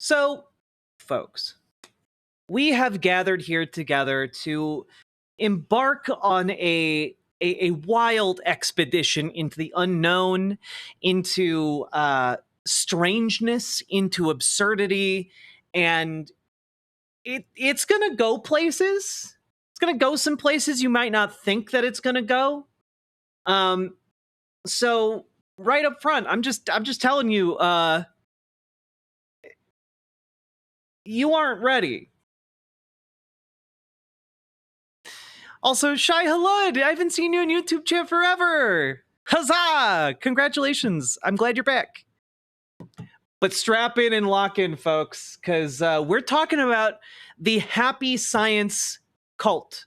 So, folks, we have gathered here together to embark on a wild expedition into the unknown, into strangeness, into absurdity, and it's gonna go places. It's gonna go some places you might not think that it's gonna go. Um, so right up front, I'm just telling you, you aren't ready. Also, Shai Halud, I haven't seen you on YouTube chat forever. Huzzah! Congratulations. I'm glad you're back. But strap in and lock in, folks, because we're talking about the happy science cult.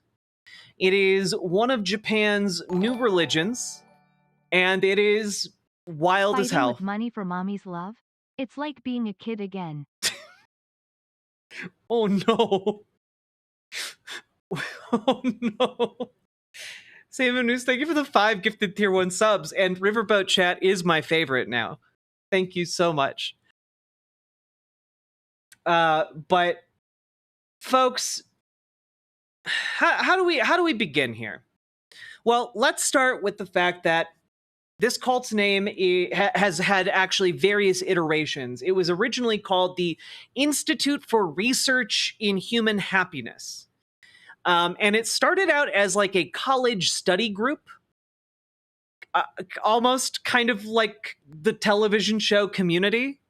It is one of Japan's new religions, and it is wild as Fighting hell. with money for mommy's love? It's like being a kid again. Oh no. Oh no. Sam News, thank you for the 5 gifted tier 1 subs, and Riverboat Chat is my favorite now. Thank you so much. But folks, how do we begin here? Well, let's start with the fact that this cult's name has had actually various iterations. It was originally called the Institute for Research in Human Happiness. And it started out as like a college study group, almost kind of like the television show Community.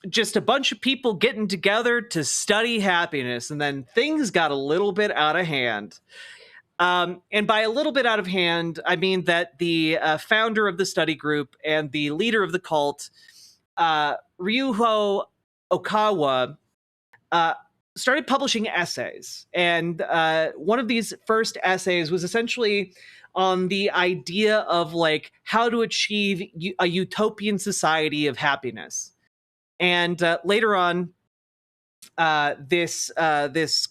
Just a bunch of people getting together to study happiness, and then things got a little bit out of hand. And by a little bit out of hand, I mean that the founder of the study group and the leader of the cult, Ryuho Okawa, started publishing essays. And one of these first essays was essentially on the idea of like how to achieve a utopian society of happiness. And later on, this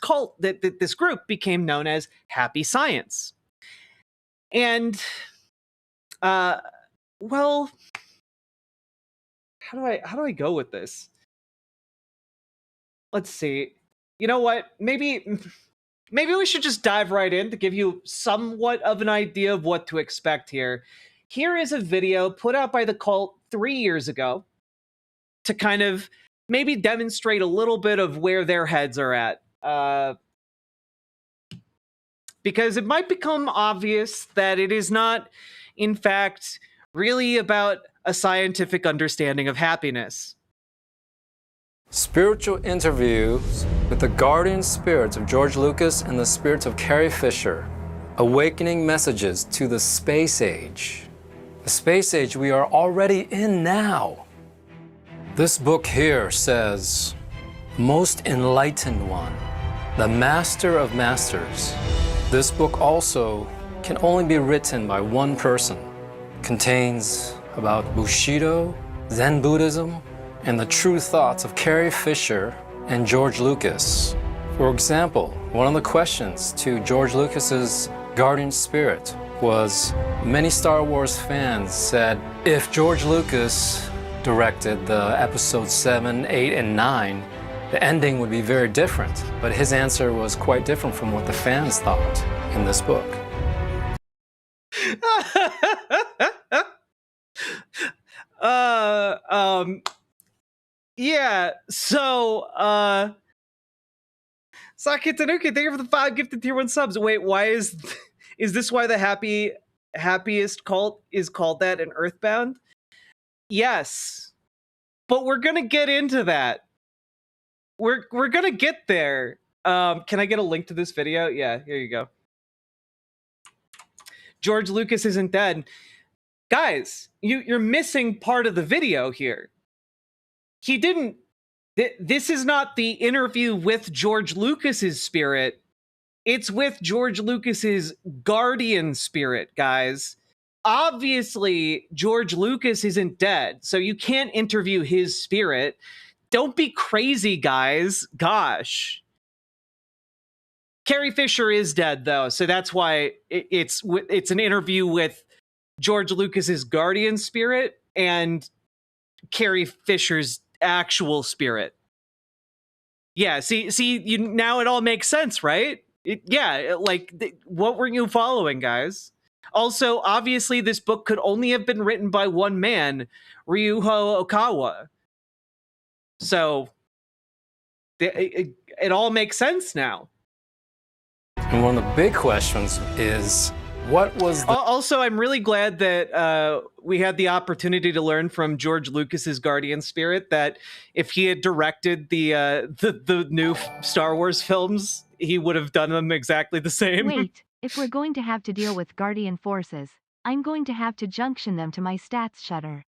cult, this group became known as Happy Science. And well, how do I go with this? Let's see. You know what? Maybe we should just dive right in to give you somewhat of an idea of what to expect here. Here is a video put out by the cult 3 years ago to kind of maybe demonstrate a little bit of where their heads are at. Because it might become obvious that it is not, in fact, really about a scientific understanding of happiness. Spiritual interviews with the guardian spirits of George Lucas and the spirits of Carrie Fisher. Awakening messages to the space age. The space age we are already in now. This book here says, Most Enlightened One, the Master of Masters. This book also can only be written by one person. Contains about Bushido, Zen Buddhism, and the true thoughts of Carrie Fisher and George Lucas. For example, one of the questions to George Lucas's guardian spirit was, many Star Wars fans said, if George Lucas directed the episodes 7, 8, and 9, the ending would be very different. But his answer was quite different from what the fans thought in this book. Yeah, so, Saki Tanuki, thank you for the 5 gifted tier 1 subs. Wait, why is this why the happiest cult is called that in Earthbound? Yes, but we're gonna get into that. We're gonna get there. Can I get a link to this video? Yeah, here you go. George Lucas isn't dead. Guys, you're missing part of the video here. He didn't. This is not the interview with George Lucas's spirit. It's with George Lucas's guardian spirit, guys. Obviously, George Lucas isn't dead, so you can't interview his spirit. Don't be crazy, guys. Gosh. Carrie Fisher is dead, though, so that's why it's an interview with George Lucas's guardian spirit, and Carrie Fisher's actual spirit. Yeah, see, now it all makes sense, right? What were you following, guys? Also, obviously, this book could only have been written by one man, Ryuho Okawa. So, it all makes sense now. And one of the big questions is, what was the... Also, I'm really glad that we had the opportunity to learn from George Lucas's guardian spirit that if he had directed the new Star Wars films, he would have done them exactly the same. Wait, if we're going to have to deal with guardian forces, I'm going to have to junction them to my stats shutter.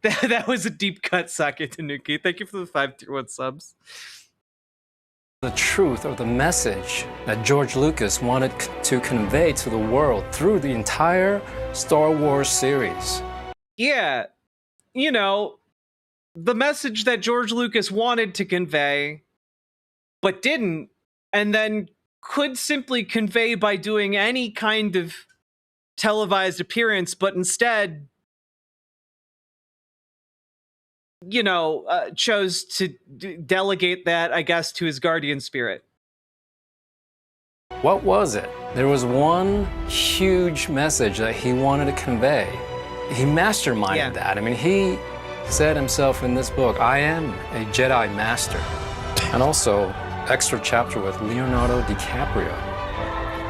That was a deep cut, Sake Tanuki. Thank you for the 5 tier 1 subs. The truth or the message that George Lucas wanted to convey to the world through the entire Star Wars series? Yeah, you know, the message that George Lucas wanted to convey, but didn't, and then could simply convey by doing any kind of televised appearance, but instead, chose to delegate that, I guess, to his guardian spirit. What was it? There was one huge message that he wanted to convey. He masterminded that. I mean, he said himself in this book, I am a Jedi Master. And also, extra chapter with Leonardo DiCaprio.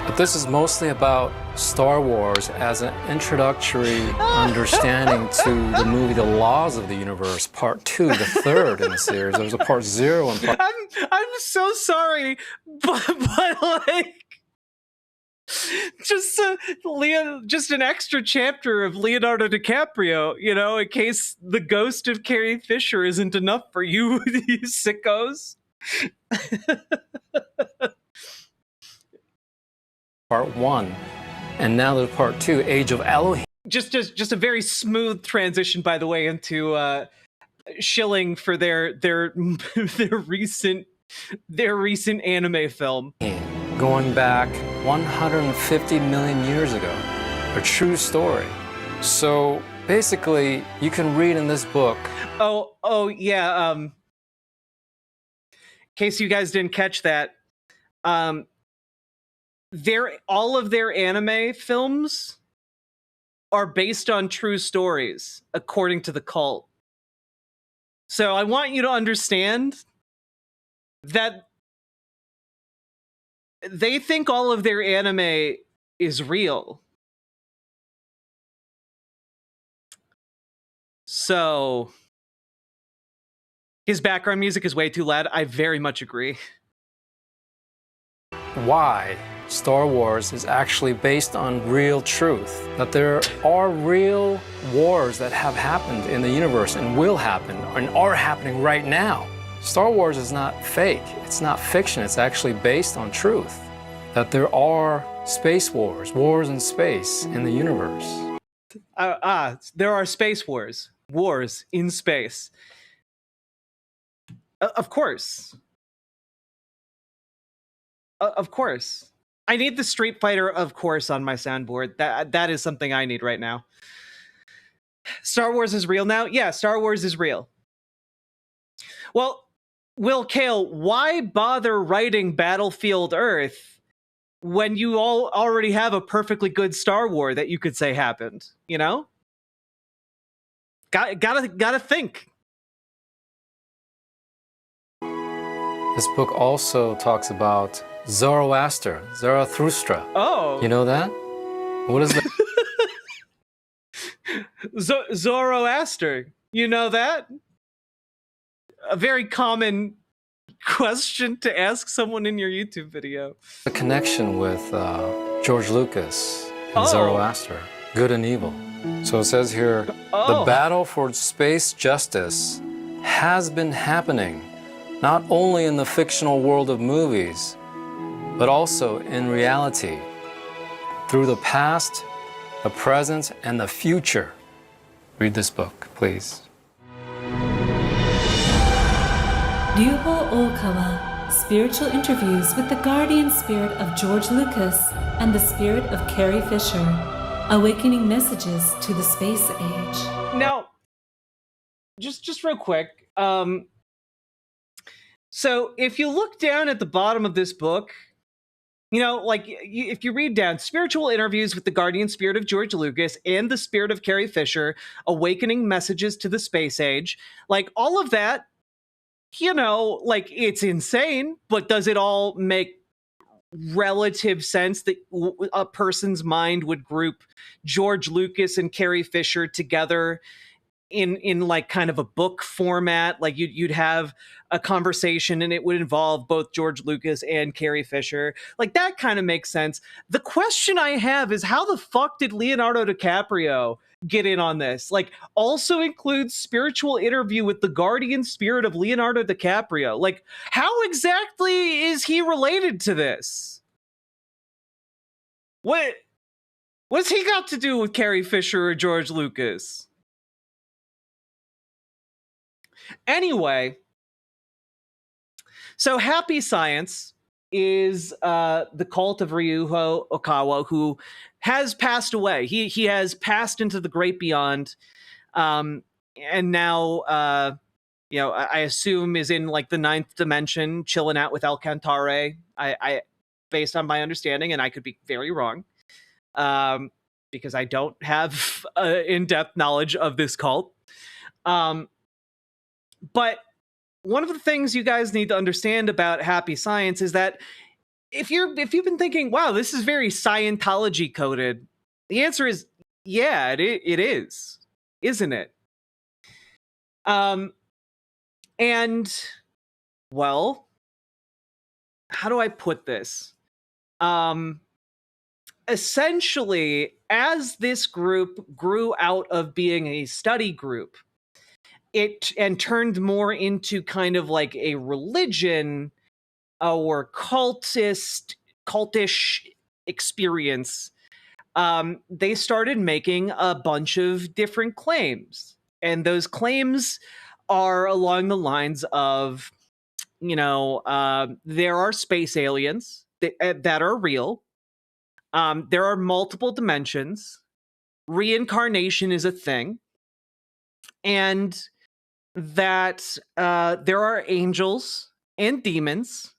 But this is mostly about Star Wars as an introductory understanding to the movie The Laws of the Universe, Part 2, the third in the series. There was a Part 0 and Part... I'm so sorry, but like... just an extra chapter of Leonardo DiCaprio, in case the ghost of Carrie Fisher isn't enough for you, you sickos. Part 1, and now there's Part 2, Age of Elohim. Just a very smooth transition, by the way, into shilling for their recent anime film. Going back 150 million years ago, a true story. So basically, you can read in this book. Oh yeah. In case you guys didn't catch that, all of their anime films are based on true stories, according to the cult. So I want you to understand that they think all of their anime is real. So his background music is way too loud. I very much agree. Why Star Wars is actually based on real truth. That there are real wars that have happened in the universe and will happen and are happening right now. Star Wars is not fake. It's not fiction. It's actually based on truth. That there are space wars, wars in space in the universe. There are space wars, wars in space. Of course. Of course. I need the Street Fighter, of course, on my soundboard. That is something I need right now. Star Wars is real now? Yeah, Star Wars is real. Well, Will Kale, why bother writing Battlefield Earth when you all already have a perfectly good Star War that you could say happened, Gotta think. This book also talks about Zoroaster, Zarathustra. Oh. You know that? What is that? Zoroaster. You know that? A very common question to ask someone in your YouTube video. The connection with George Lucas and Zoroaster, good and evil. So it says here, the battle for space justice has been happening not only in the fictional world of movies, but also in reality, through the past, the present, and the future. Read this book, please. Ryuho Okawa, Spiritual Interviews with the Guardian Spirit of George Lucas and the Spirit of Carrie Fisher. Awakening messages to the space age. Now, just real quick. So if you look down at the bottom of this book, like if you read down spiritual interviews with the guardian spirit of George Lucas and the spirit of Carrie Fisher, awakening messages to the space age, like all of that, like it's insane, but does it all make relative sense that a person's mind would group George Lucas and Carrie Fisher together in like kind of a book format? Like you'd have a conversation and it would involve both George Lucas and Carrie Fisher. Like that kind of makes sense. The question I have is, how the fuck did Leonardo DiCaprio get in on this? Like, also includes spiritual interview with the guardian spirit of Leonardo DiCaprio. Like, how exactly is he related to this? What's he got to do with Carrie Fisher or George Lucas? Anyway, so Happy Science is the cult of Ryuho Okawa, who has passed away. He has passed into the great beyond, and now I assume is in like the 9th dimension, chilling out with Alcantara. I based on my understanding, and I could be very wrong, because I don't have in-depth knowledge of this cult. But one of the things you guys need to understand about Happy Science is that if you've been thinking, wow, this is very Scientology coded, the answer is yeah, it is, isn't it? And well, how do I put this? Essentially, as this group grew out of being a study group, and turned more into kind of like a religion or cultish experience, they started making a bunch of different claims. And those claims are along the lines of, there are space aliens that are real. There are multiple dimensions. Reincarnation is a thing. And that there are angels and demons,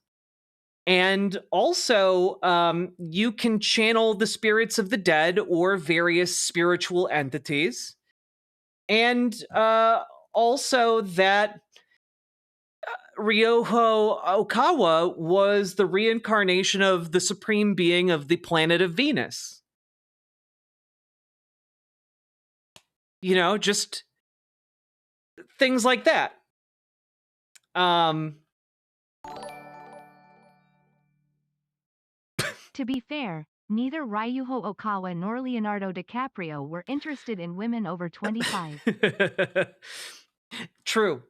and also you can channel the spirits of the dead or various spiritual entities, and also that Ryoho Okawa was the reincarnation of the supreme being of the planet of Venus. Just things like that. To be fair, neither Ryuho Okawa nor Leonardo DiCaprio were interested in women over 25. True.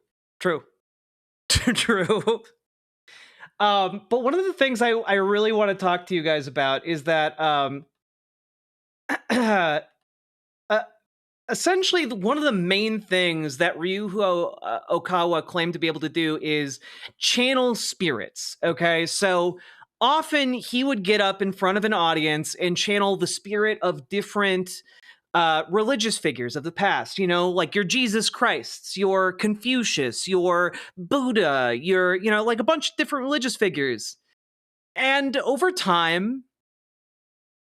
But one of the things I really want to talk to you guys about is that essentially one of the main things that Ryuho Okawa claimed to be able to do is channel spirits. Okay, so often he would get up in front of an audience and channel the spirit of different religious figures of the past, like your Jesus Christs, your Confucius, your Buddha, your, like a bunch of different religious figures. And over time,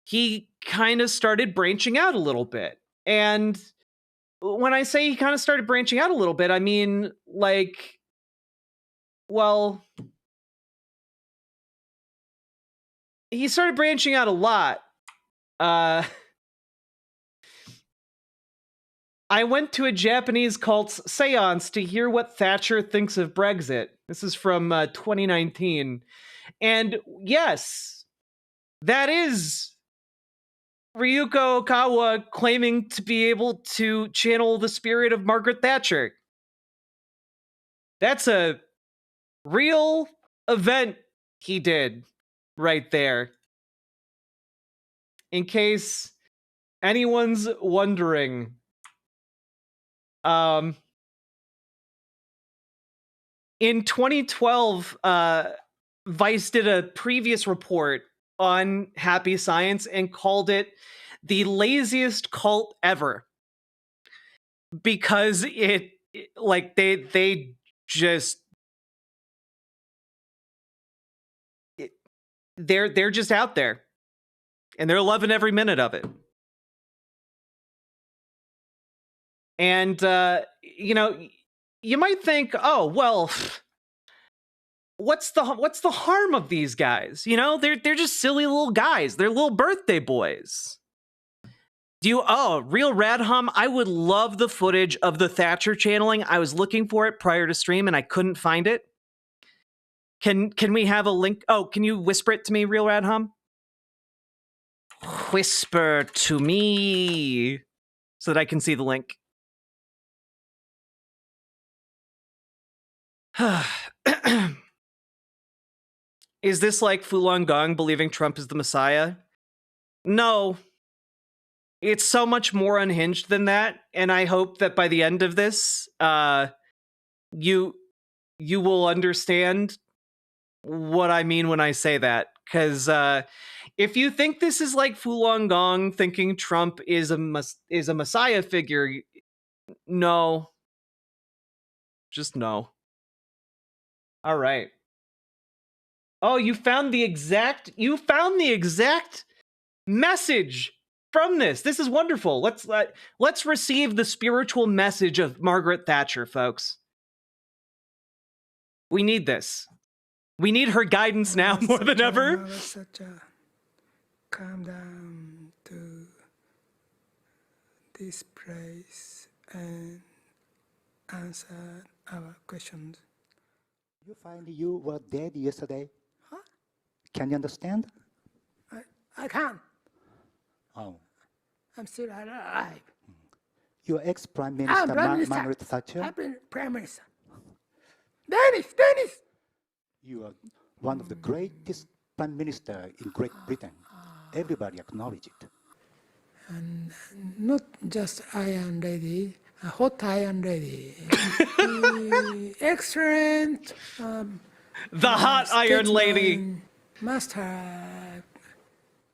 he kind of started branching out a little bit. And when I say he kind of started branching out a little bit, I mean, like, well, he started branching out a lot. I went to a Japanese cult's seance to hear what Thatcher thinks of Brexit. This is from 2019. And yes, that is Ryuko Okawa claiming to be able to channel the spirit of Margaret Thatcher. That's a real event he did right there. In case anyone's wondering. In 2012, Vice did a previous report on Happy Science and called it the laziest cult ever, because like they just they're just out there and they're loving every minute of it. And you know, you might think, oh well, what's the harm of these guys? You know, they're just silly little guys. They're little birthday boys. Real Radhum, I would love the footage of the Thatcher channeling. I was looking for it prior to stream and I couldn't find it. Can we have a link? Oh, can you whisper it to me, Real Radhum? Whisper to me so that I can see the link. Is this like Falun Gong believing Trump is the Messiah? No. It's so much more unhinged than that, and I hope that by the end of this, you will understand what I mean when I say that. Because if you think this is like Falun Gong thinking Trump is a Messiah figure, no. Just no. All right. Oh, you found the exact message from this. This is wonderful. Let's receive the spiritual message of Margaret Thatcher, folks. We need this. We need her guidance now more than ever. Come down to this place and answer our questions. You find you were dead yesterday? Huh? Can you understand? I can. Oh. I'm still alive. Your ex-Prime Minister, Margaret Thatcher? I've been Prime Minister. Dennis! You are one of the greatest Prime Minister in Great Britain. Everybody acknowledge it. And not just Iron Lady, a hot Iron Lady. Excellent. The hot Iron Lady Must have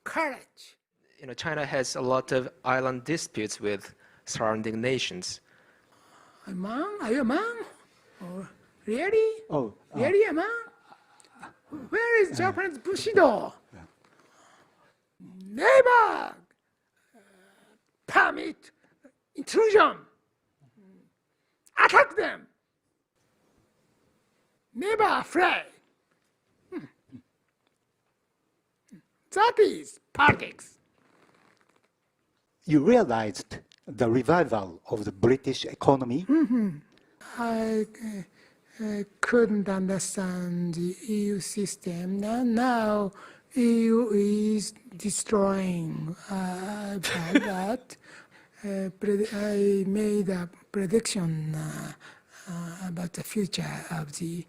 courage. You know, China has a lot of island disputes with surrounding nations. Are you a man? Oh, really? Oh, really a man? Where is Japanese Bushido? Never permit intrusion. Attack them. Never afraid. That is politics. you realized the revival of the British economy? I couldn't understand the EU system. Now EU is destroying that. I made a prediction about the future of the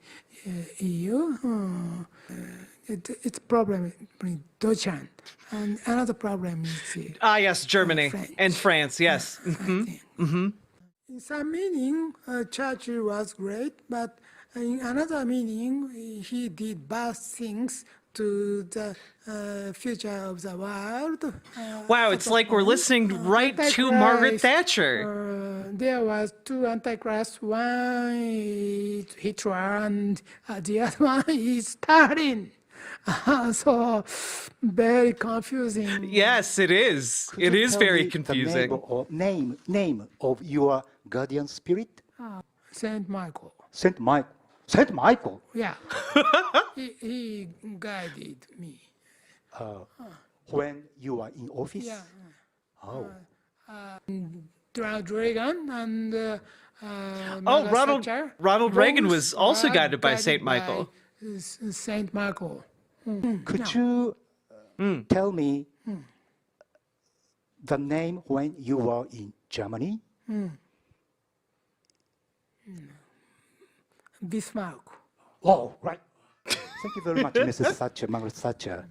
EU. It's problem with Deutschland, and another problem is yes, Germany French. and France. Yes. In some meaning, Churchill was great, but in another meaning, he did bad things to the future of the world. Wow, it's like we're listening right to Margaret Thatcher. There was two antichrists. One is Hitler, and the other one is Stalin. So very confusing. Yes, it is. Could It you is tell very me confusing. The name of your guardian spirit? Saint Michael. Saint Michael. Saint Michael. Yeah. he guided me. When you were in office? Yeah. Oh. Ronald Reagan and Ronald Reagan was also guided by Saint Michael. Saint Michael. Could you tell me the name when you were in Germany? Bismarck. Oh, right. Thank you very much, Mrs. Thatcher, Margaret Thatcher.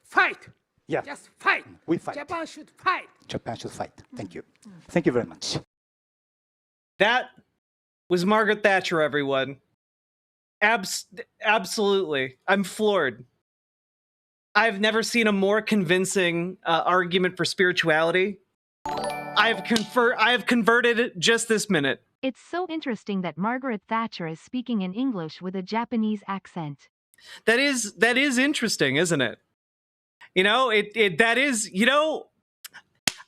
Fight. Yeah. Just fight. We fight. Japan should fight. Japan should fight. Thank you. Thank you very much. That was Margaret Thatcher, everyone. Absolutely. I'm floored. I've never seen a more convincing argument for spirituality. I have converted just this minute. It's so interesting that Margaret Thatcher is speaking in English with a Japanese accent. That is interesting, isn't it? You know, that is, you know,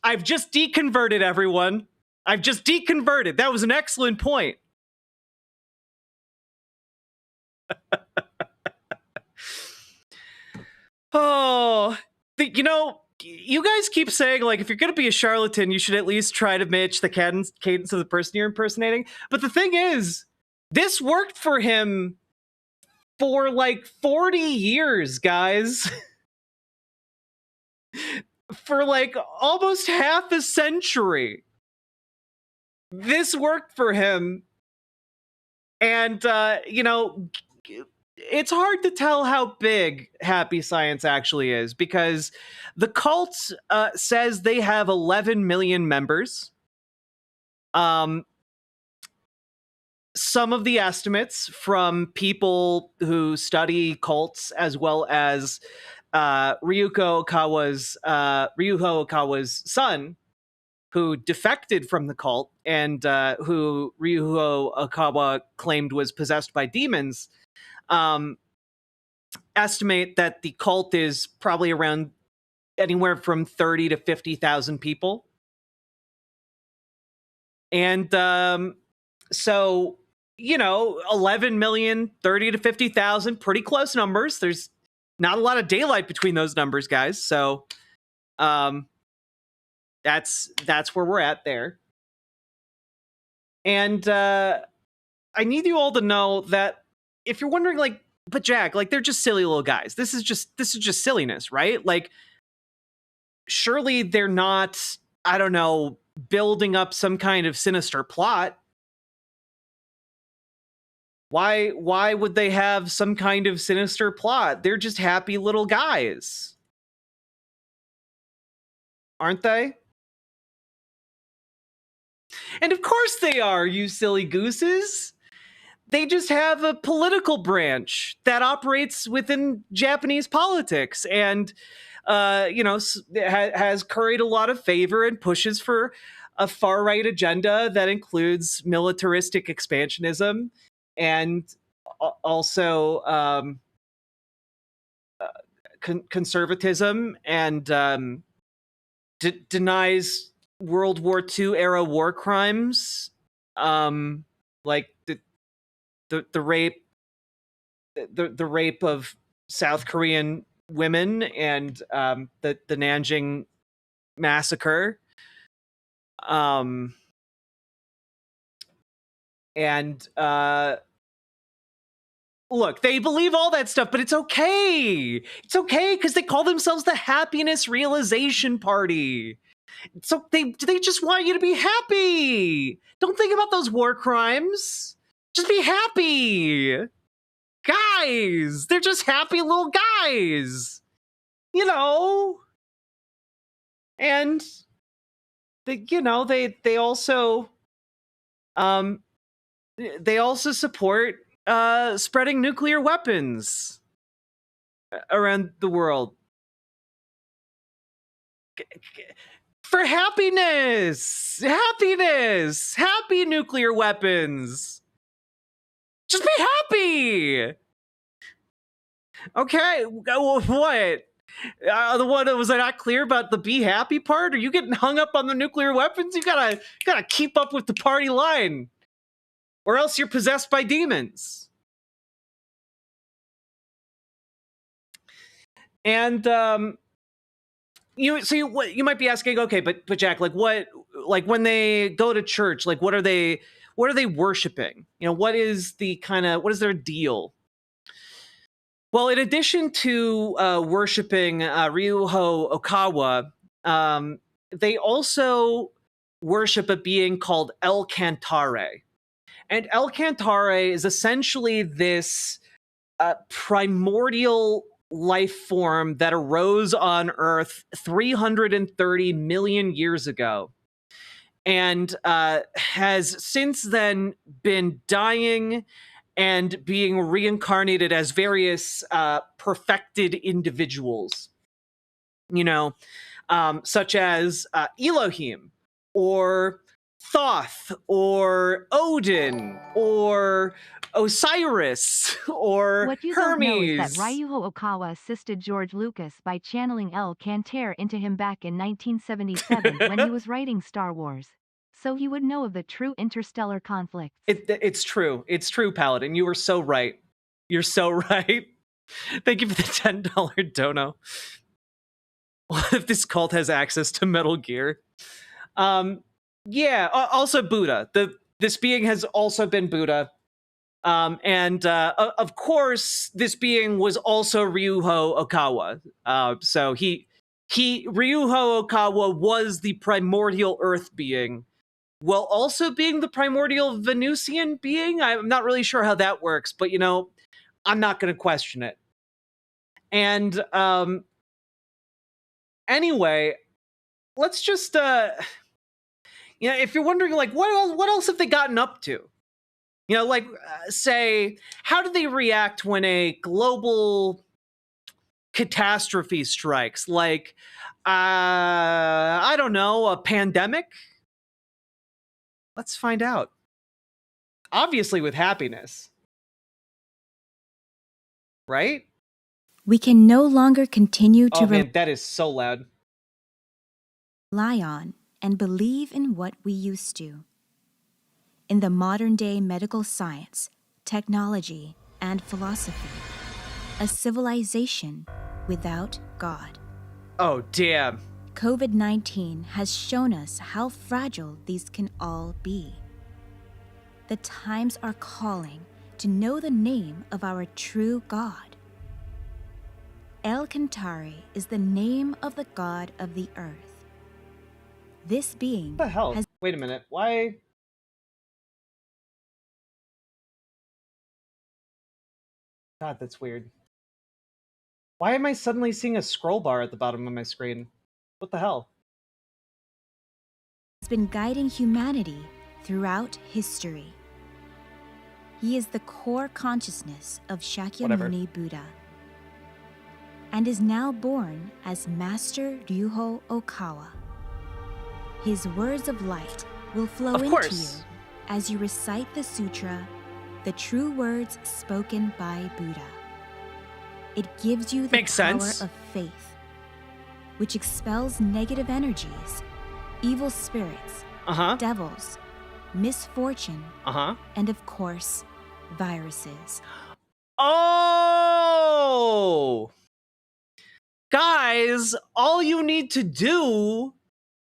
I've just deconverted, everyone. I've just deconverted. That was an excellent point. Oh, you know, you guys keep saying, like, if you're going to be a charlatan, you should at least try to match the cadence of the person you're impersonating. But the thing is, this worked for him for like 40 years, guys. For like almost half a century. This worked for him. And, you know, it's hard to tell how big Happy Science actually is, because the cult says they have 11 million members. Some of the estimates from people who study cults, as well as Ryuho Okawa's son, who defected from the cult and who Ryuho Okawa claimed was possessed by demons, estimate that the cult is probably around anywhere from 30 to 50,000 people. And so, you know, 11 million, 30 to 50,000, pretty close numbers. There's not a lot of daylight between those numbers, guys. So that's where we're at there. And I need you all to know that if you're wondering, like, but Jack, like, they're just silly little guys. This is just silliness, right? Like, surely they're not, I don't know, building up some kind of sinister plot. Why would they have some kind of sinister plot? They're just happy little guys. Aren't they? And of course they are, you silly gooses. They just have a political branch that operates within Japanese politics and, you know, has curried a lot of favor and pushes for a far-right agenda that includes militaristic expansionism and also conservatism, and denies World War II era war crimes, like the rape, the rape of South Korean women, and the Nanjing massacre, and look, they believe all that stuff, but it's okay. It's okay because they call themselves the Happiness Realization Party. So they just want you to be happy. Don't think about those war crimes. Just be happy. Guys, they're just happy little guys. You know? And they also support spreading nuclear weapons around the world. For happiness! Happiness! Happy nuclear weapons! Just be happy! Okay, what? The one that was I not clear about the be happy part? Are you getting hung up on the nuclear weapons? You gotta keep up with the party line, or else you're possessed by demons. And you might be asking, okay, but Jack, like, what, like, when they go to church, like, what are they worshiping? You know, what is their deal? Well, in addition to worshiping Ryuho Okawa, they also worship a being called El Cantare. And El Cantare is essentially this primordial life form that arose on Earth 330 million years ago, and has since then been dying and being reincarnated as various perfected individuals, you know, such as Elohim or Thoth or Odin or Osiris or What you don't know is that Hermes. Ryuho Okawa assisted George Lucas by channeling El Cantar into him back in 1977 when he was writing Star Wars. So he would know of the true interstellar conflicts. It's true. It's true, Paladin. You were so right. You're so right. Thank you for the $10 dono. What if this cult has access to Metal Gear? Yeah. Also, Buddha. This being has also been Buddha. And of course, this being was also Ryuho Okawa. So Ryuho Okawa was the primordial Earth being, while also being the primordial Venusian being. I'm not really sure how that works, but you know, I'm not going to question it. And anyway, let's just you know, if you're wondering like what else have they gotten up to? You know, like say, how do they react when a global catastrophe strikes? Like I don't know, a pandemic? Let's find out. Obviously with happiness. Right? We can no longer continue to Oh man, that is so loud. rely on and believe in what we used to. In the modern day medical science, technology, and philosophy, a civilization without God. Oh damn. COVID-19 has shown us how fragile these can all be. The times are calling to know the name of our true God. El Cantare is the name of the God of the earth. This being What the hell? has Wait a minute. Why? God, that's weird. Why am I suddenly seeing a scroll bar at the bottom of my screen? What the hell? been guiding humanity throughout history. He is the core consciousness of Shakyamuni Buddha and is now born as Master Ryuho Okawa. His words of light will flow into you as you recite the sutra, the true words spoken by Buddha. It gives you the power of faith, which expels negative energies, evil spirits, devils, misfortune, and of course, viruses. Oh! Guys, all you need to do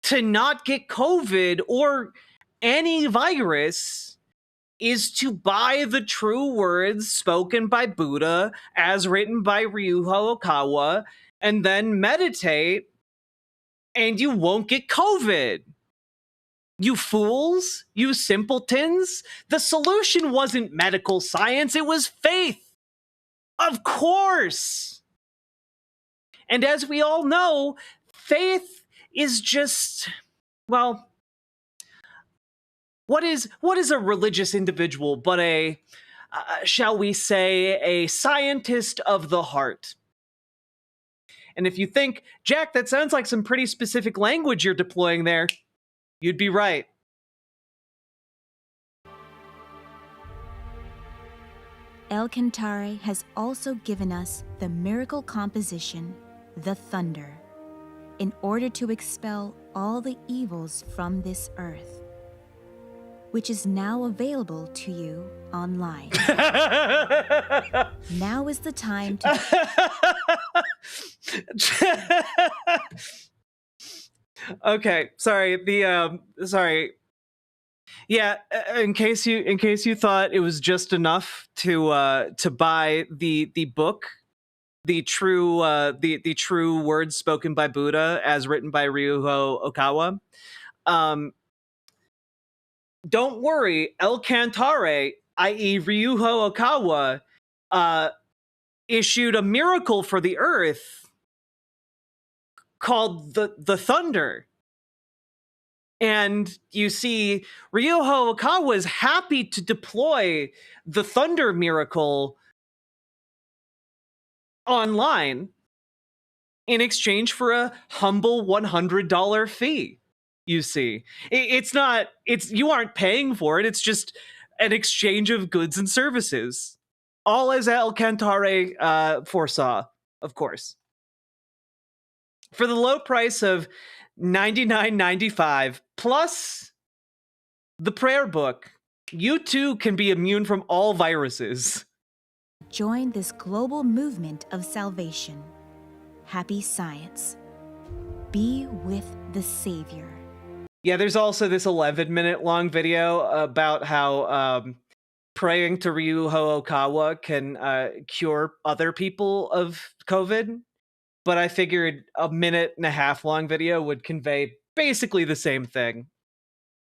to not get COVID or any virus is to buy the true words spoken by Buddha as written by Ryuho Okawa and then meditate, and you won't get COVID. You fools, you simpletons. The solution wasn't medical science, it was faith. Of course. And as we all know, faith is just, well, what is a religious individual but a, shall we say, a scientist of the heart? And if you think, Jack, that sounds like some pretty specific language you're deploying there, you'd be right. El Cantare has also given us the miracle composition, the thunder, in order to expel all the evils from this earth, which is now available to you online. Now is the time to... Okay, sorry. Sorry. Yeah, in case you thought it was just enough to buy the book, the true words spoken by Buddha as written by Ryuho Okawa, don't worry, El Cantare, i.e. Ryuho Okawa, issued a miracle for the earth called the thunder. And you see Ryuho Okawa is happy to deploy the Thunder Miracle online in exchange for a humble $100 fee. You see, you aren't paying for it. It's just an exchange of goods and services, all as El Cantare foresaw, of course. For the low price of $99.95 plus the prayer book, you too can be immune from all viruses. Join this global movement of salvation. Happy science. Be with the Savior. Yeah, there's also this 11-minute long video about how praying to Ryuho Okawa can cure other people of COVID. But I figured a 1.5-minute long video would convey basically the same thing,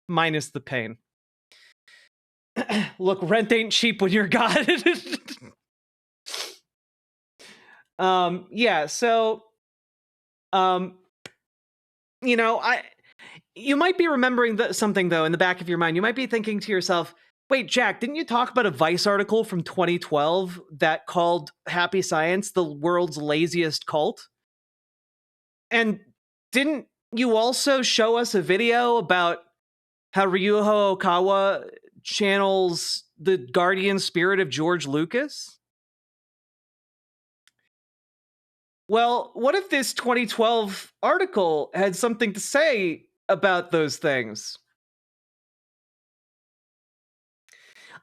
minus the pain. Look, rent ain't cheap when you're God. Yeah, so, you know, you might be remembering something, though, in the back of your mind. You might be thinking to yourself, wait, Jack, didn't you talk about a Vice article from 2012 that called Happy Science the world's laziest cult? And didn't you also show us a video about how Ryuho Okawa channels the guardian spirit of George Lucas? Well, what if this 2012 article had something to say about those things?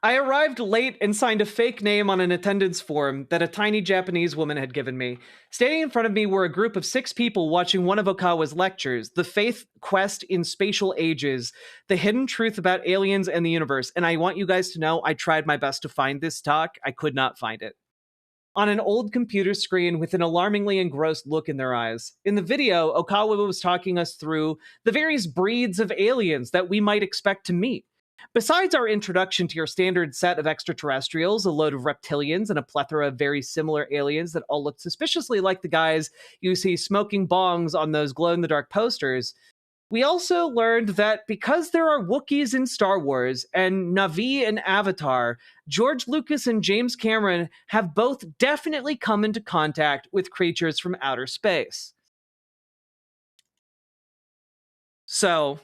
I arrived late and signed a fake name on an attendance form that a tiny Japanese woman had given me. Standing in front of me were a group of 6 people watching one of Okawa's lectures, The Faith Quest in Spatial Ages, The Hidden Truth About Aliens and the Universe. And I want you guys to know I tried my best to find this talk. I could not find it. On an old computer screen with an alarmingly engrossed look in their eyes. In the video, Okawa was talking us through the various breeds of aliens that we might expect to meet. Besides our introduction to your standard set of extraterrestrials, a load of reptilians, and a plethora of very similar aliens that all look suspiciously like the guys you see smoking bongs on those glow-in-the-dark posters, we also learned that because there are Wookiees in Star Wars and Na'vi in Avatar, George Lucas and James Cameron have both definitely come into contact with creatures from outer space. So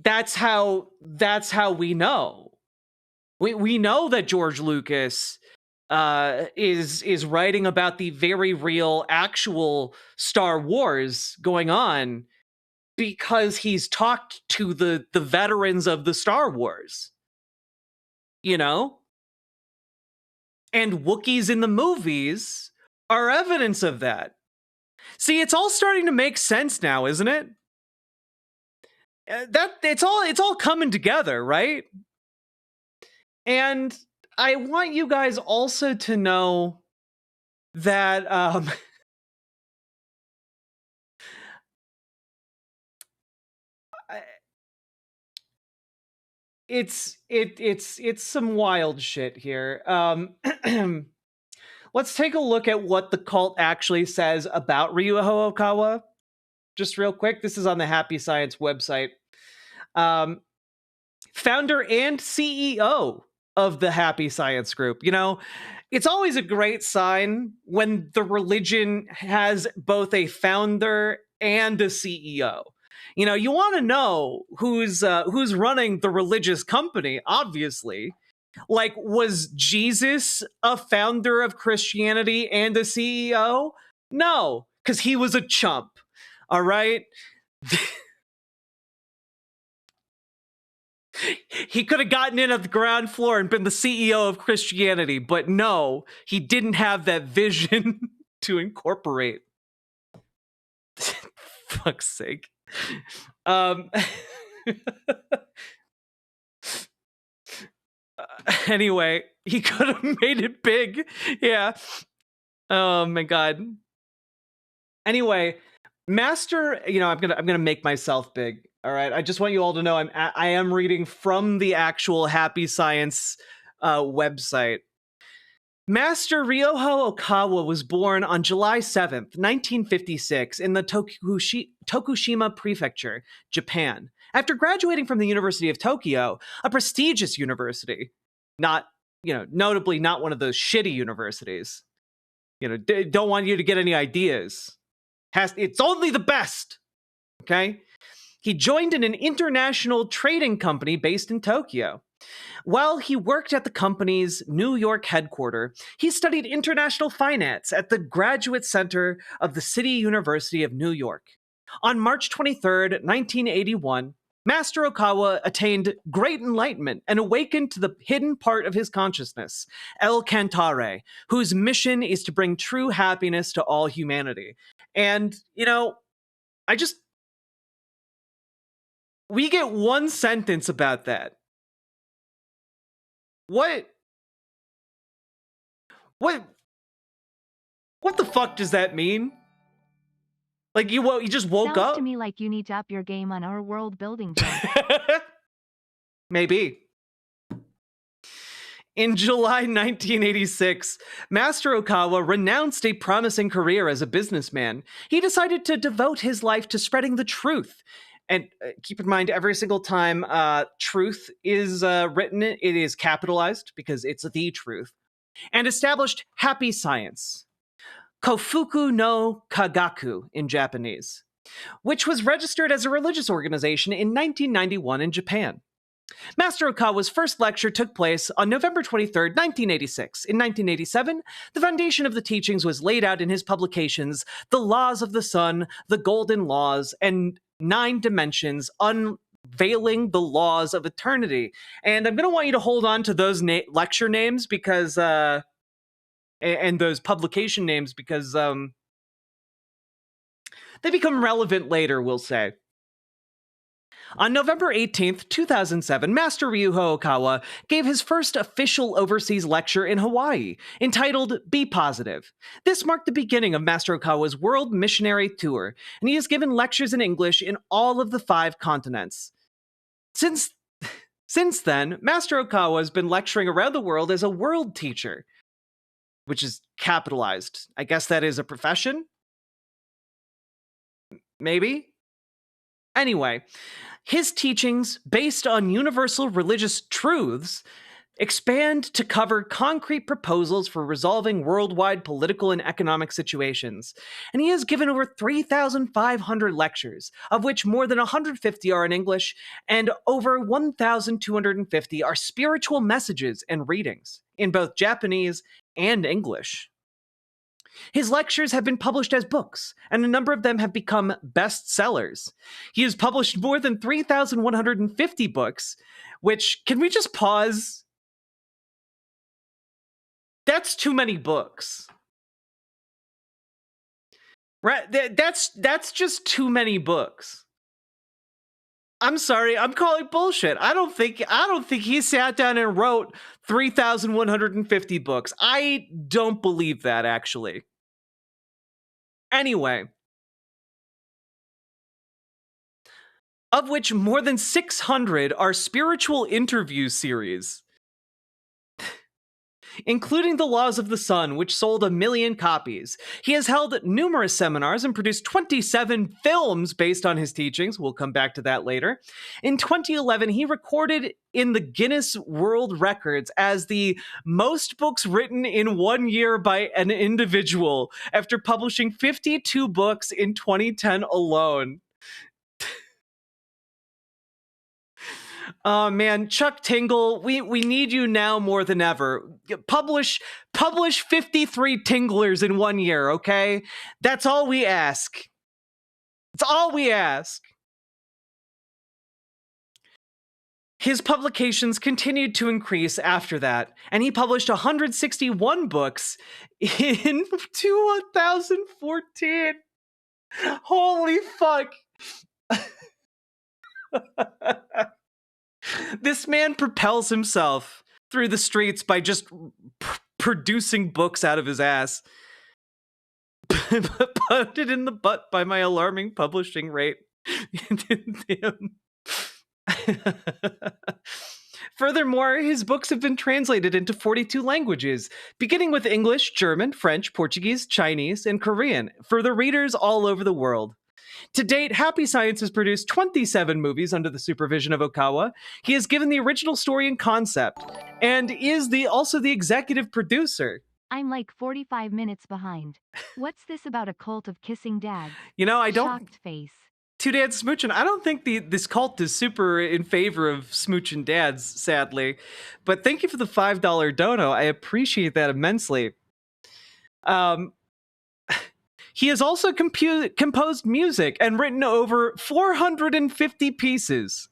that's how we know. We know that George Lucas is writing about the very real, actual Star Wars going on because he's talked to the veterans of the Star Wars. You know? And Wookiees in the movies are evidence of that. See, it's all starting to make sense now, isn't it? It's all coming together, right? And I want you guys also to know that it's some wild shit here. Let's take a look at what the cult actually says about Ryuho Okawa. Just real quick, this is on the Happy Science website. Founder and CEO of the Happy Science Group. You know, it's always a great sign when the religion has both a founder and a CEO. You know, you want to know who's running the religious company, obviously. Like, was Jesus a founder of Christianity and a CEO? No, because he was a chump. All right? He could have gotten in at the ground floor and been the CEO of Christianity, but no, he didn't have that vision to incorporate. Fuck's sake. Anyway, he could have made it big. Yeah. Oh my god. Anyway, Master, you know, I'm gonna make myself big. All right. I just want you all to know I am reading from the actual Happy Science website. Master Ryoho Okawa was born on July 7th, 1956, in the Tokushima Prefecture, Japan. After graduating from the University of Tokyo, a prestigious university, notably not one of those shitty universities. Don't want you to get any ideas. It's only the best, okay? He joined in an international trading company based in Tokyo. While he worked at the company's New York headquarters, he studied international finance at the Graduate Center of the City University of New York. On March 23rd, 1981, Master Okawa attained great enlightenment and awakened to the hidden part of his consciousness, El Cantare, whose mission is to bring true happiness to all humanity. And, we get one sentence about that. What the fuck does that mean? Like you just woke Sounds up? to me like you need to up your game on our world building job. Maybe. In July 1986, Master Okawa renounced a promising career as a businessman. He decided to devote his life to spreading the truth. And keep in mind, every single time truth is written, it is capitalized because it's the truth. And established happy science, Kofuku no Kagaku in Japanese, which was registered as a religious organization in 1991 in Japan. Master Okawa's first lecture took place on November 23, 1986. In 1987, the foundation of the teachings was laid out in his publications, The Laws of the Sun, The Golden Laws, and 9 Dimensions, Unveiling the Laws of Eternity. And I'm going to want you to hold on to those lecture names because, and those publication names because they become relevant later, we'll say. On November 18th, 2007, Master Ryuho Okawa gave his first official overseas lecture in Hawaii, entitled Be Positive. This marked the beginning of Master Okawa's world missionary tour, and he has given lectures in English in all of the 5 continents. Since then, Master Okawa has been lecturing around the world as a world teacher, which is capitalized. I guess that is a profession? Maybe? Anyway, his teachings, based on universal religious truths, expand to cover concrete proposals for resolving worldwide political and economic situations. And he has given over 3,500 lectures, of which more than 150 are in English, and over 1,250 are spiritual messages and readings, in both Japanese and English. His lectures have been published as books, and a number of them have become bestsellers. He has published more than 3,150 books, which, can we just pause? That's too many books. Right? That's just too many books. I'm sorry, I'm calling bullshit. I don't think he sat down and wrote 3,150 books. I don't believe that, actually. Anyway, of which more than 600 are spiritual interview series, including The Laws of the Sun, which sold 1 million copies. He has held numerous seminars and produced 27 films based on his teachings. We'll come back to that later. In 2011, he recorded in the Guinness World Records as the most books written in 1 year by an individual, after publishing 52 books in 2010 alone. Oh man, Chuck Tingle, we need you now more than ever. Publish 53 Tinglers in 1 year, okay? That's all we ask. That's all we ask. His publications continued to increase after that, and he published 161 books in 2014. Holy fuck. This man propels himself through the streets by just producing books out of his ass. Put it in the butt by my alarming publishing rate. Furthermore, his books have been translated into 42 languages, beginning with English, German, French, Portuguese, Chinese, and Korean, for the readers all over the world. To date, Happy Science has produced 27 movies under the supervision of Okawa. He has given the original story and concept, and is also the executive producer. I'm like 45 minutes behind. What's this about a cult of kissing dads? You know, I don't... Shocked face. Two dads smooching. I don't think this cult is super in favor of smooching dads, sadly. But thank you for the $5 dono. I appreciate that immensely. He has also composed music and written over 450 pieces.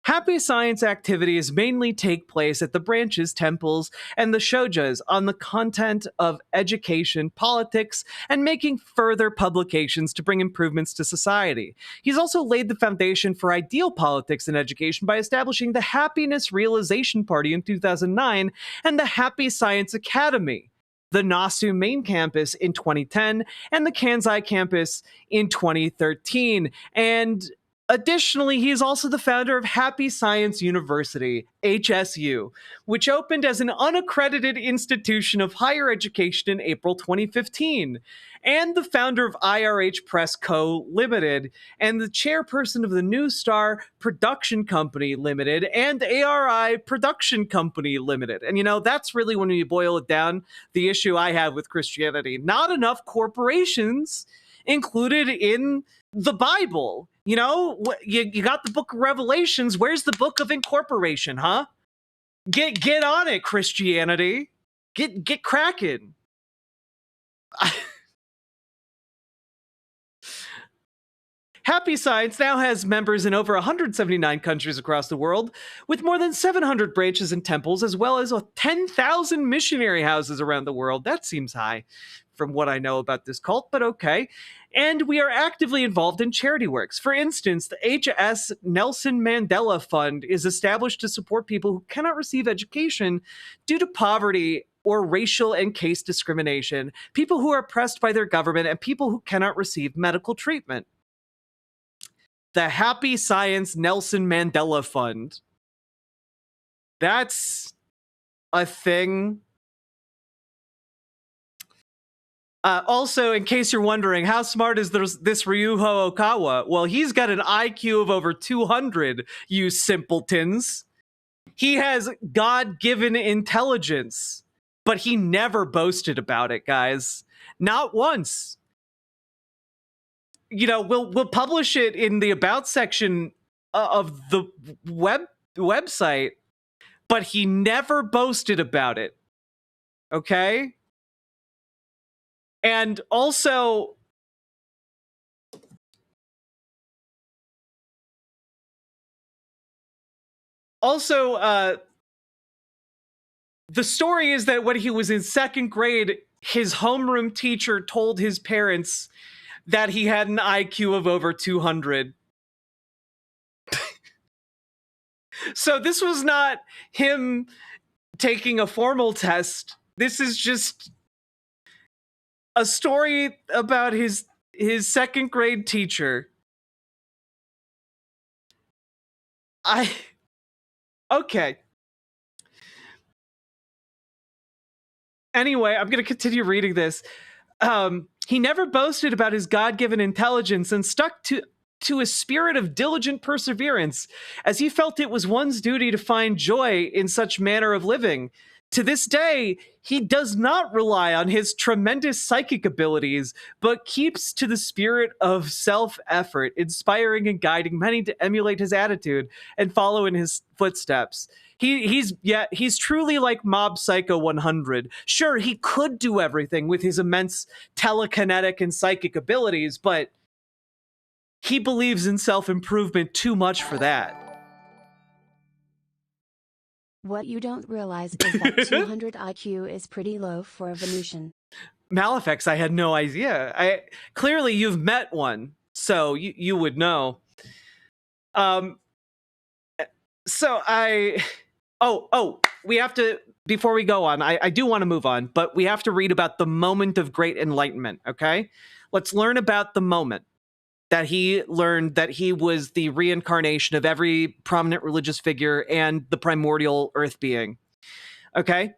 Happy Science activities mainly take place at the branches, temples, and the shojas on the content of education, politics, and making further publications to bring improvements to society. He's also laid the foundation for ideal politics and education by establishing the Happiness Realization Party in 2009 and the Happy Science Academy, the Nasu main campus in 2010, and the Kansai campus in 2013. And additionally, he is also the founder of Happy Science University, HSU, which opened as an unaccredited institution of higher education in April 2015, and the founder of IRH Press Co. Limited, and the chairperson of the New Star Production Company Limited, and ARI Production Company Limited. And you know, that's really, when you boil it down, the issue I have with Christianity. Not enough corporations included in the Bible. You know, you got the book of Revelations. Where's the book of incorporation, huh? Get on it, Christianity. Get cracking. Happy Science now has members in over 179 countries across the world, with more than 700 branches and temples, as well as 10,000 missionary houses around the world. That seems high from what I know about this cult, but okay. And we are actively involved in charity works. For instance, the HS Nelson Mandela Fund is established to support people who cannot receive education due to poverty or racial and caste discrimination, people who are oppressed by their government, and people who cannot receive medical treatment. The Happy Science Nelson Mandela Fund. That's a thing. Also, in case you're wondering, how smart is this Ryuho Okawa? Well, he's got an IQ of over 200, you simpletons. He has God-given intelligence, but he never boasted about it, guys. Not once. You know, we'll publish it in the About section of the website, but he never boasted about it. Okay? And also, the story is that when he was in second grade, his homeroom teacher told his parents that he had an IQ of over 200. So this was not him taking a formal test. This is just a story about his second grade teacher. Okay. Anyway, I'm going to continue reading this. He never boasted about his God-given intelligence and stuck to a spirit of diligent perseverance, as he felt it was one's duty to find joy in such manner of living. To this day, he does not rely on his tremendous psychic abilities, but keeps to the spirit of self-effort, inspiring and guiding many to emulate his attitude and follow in his footsteps. He's truly like Mob Psycho 100. Sure, he could do everything with his immense telekinetic and psychic abilities, but he believes in self-improvement too much for that. What you don't realize is that 200 IQ is pretty low for a Venusian. Malefex, I had no idea. Clearly you've met one, so you would know. We have to, before we go on, I do want to move on, but we have to read about the moment of great enlightenment, okay? Let's learn about the moment. that he learned that he was the reincarnation of every prominent religious figure and the primordial earth being. Okay?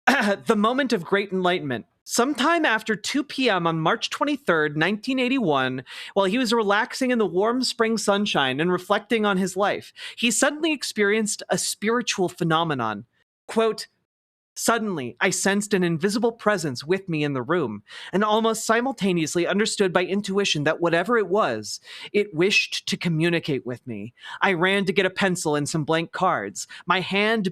The moment of great enlightenment. Sometime after 2 p.m. on March 23rd, 1981, while he was relaxing in the warm spring sunshine and reflecting on his life, he suddenly experienced a spiritual phenomenon. Quote, "Suddenly, I sensed an invisible presence with me in the room, and almost simultaneously understood by intuition that whatever it was, it wished to communicate with me. I ran to get a pencil and some blank cards. My hand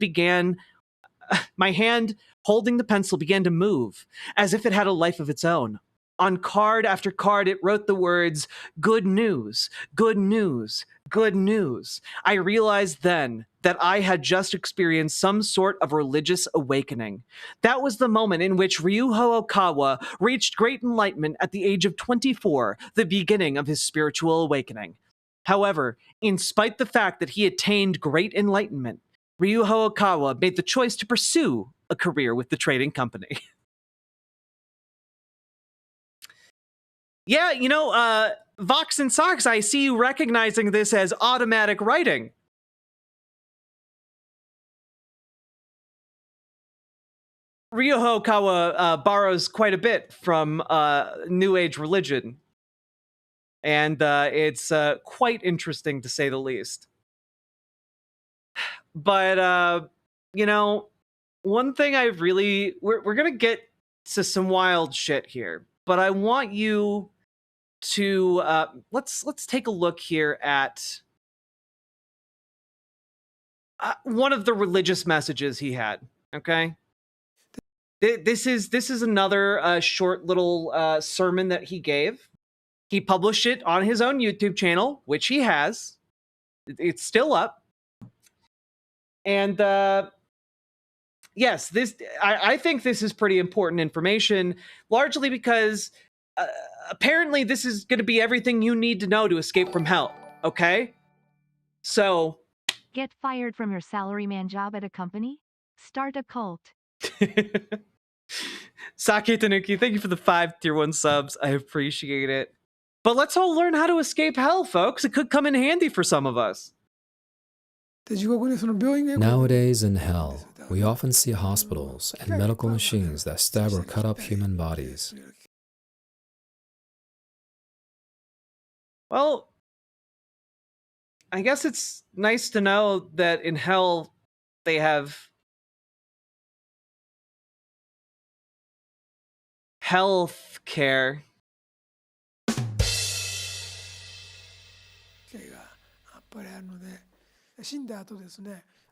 holding the pencil began to move, as if it had a life of its own. On card after card, it wrote the words, 'Good news, good news, good news.' I realized then that I had just experienced some sort of religious awakening. That was the moment in which Ryuho Okawa reached great enlightenment at the age of 24, the beginning of his spiritual awakening. However, in spite the fact that he attained great enlightenment, Ryuho Okawa made the choice to pursue a career with the trading company." Yeah, Vox and Socks, I see you recognizing this as automatic writing. Ryuho Okawa borrows quite a bit from New Age religion, and it's quite interesting to say the least. But, one thing I really... We're going to get to some wild shit here, but I want you to... let's take a look here at one of the religious messages he had, okay? This is another short little sermon that he gave. He published it on his own YouTube channel, which he has. It's still up. And yes, I think this is pretty important information, largely because apparently this is going to be everything you need to know to escape from hell, okay? So... Get fired from your salaryman job at a company? Start a cult. Sake Tanuki, thank you for the 5 tier 1 subs. I appreciate it. But let's all learn how to escape hell, folks. It could come in handy for some of us. Nowadays in hell, we often see hospitals and medical machines that stab or cut up human bodies. Well, I guess it's nice to know that in hell they have health care.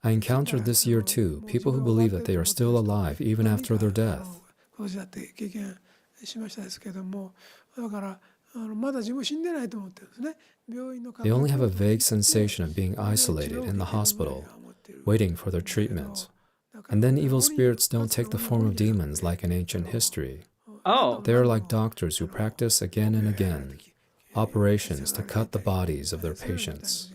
I encountered this year too, people who believe that they are still alive even after their death. They only have a vague sensation of being isolated in the hospital, waiting for their treatment. And then evil spirits don't take the form of demons like in ancient history. Oh. They are like doctors who practice again and again operations to cut the bodies of their patients.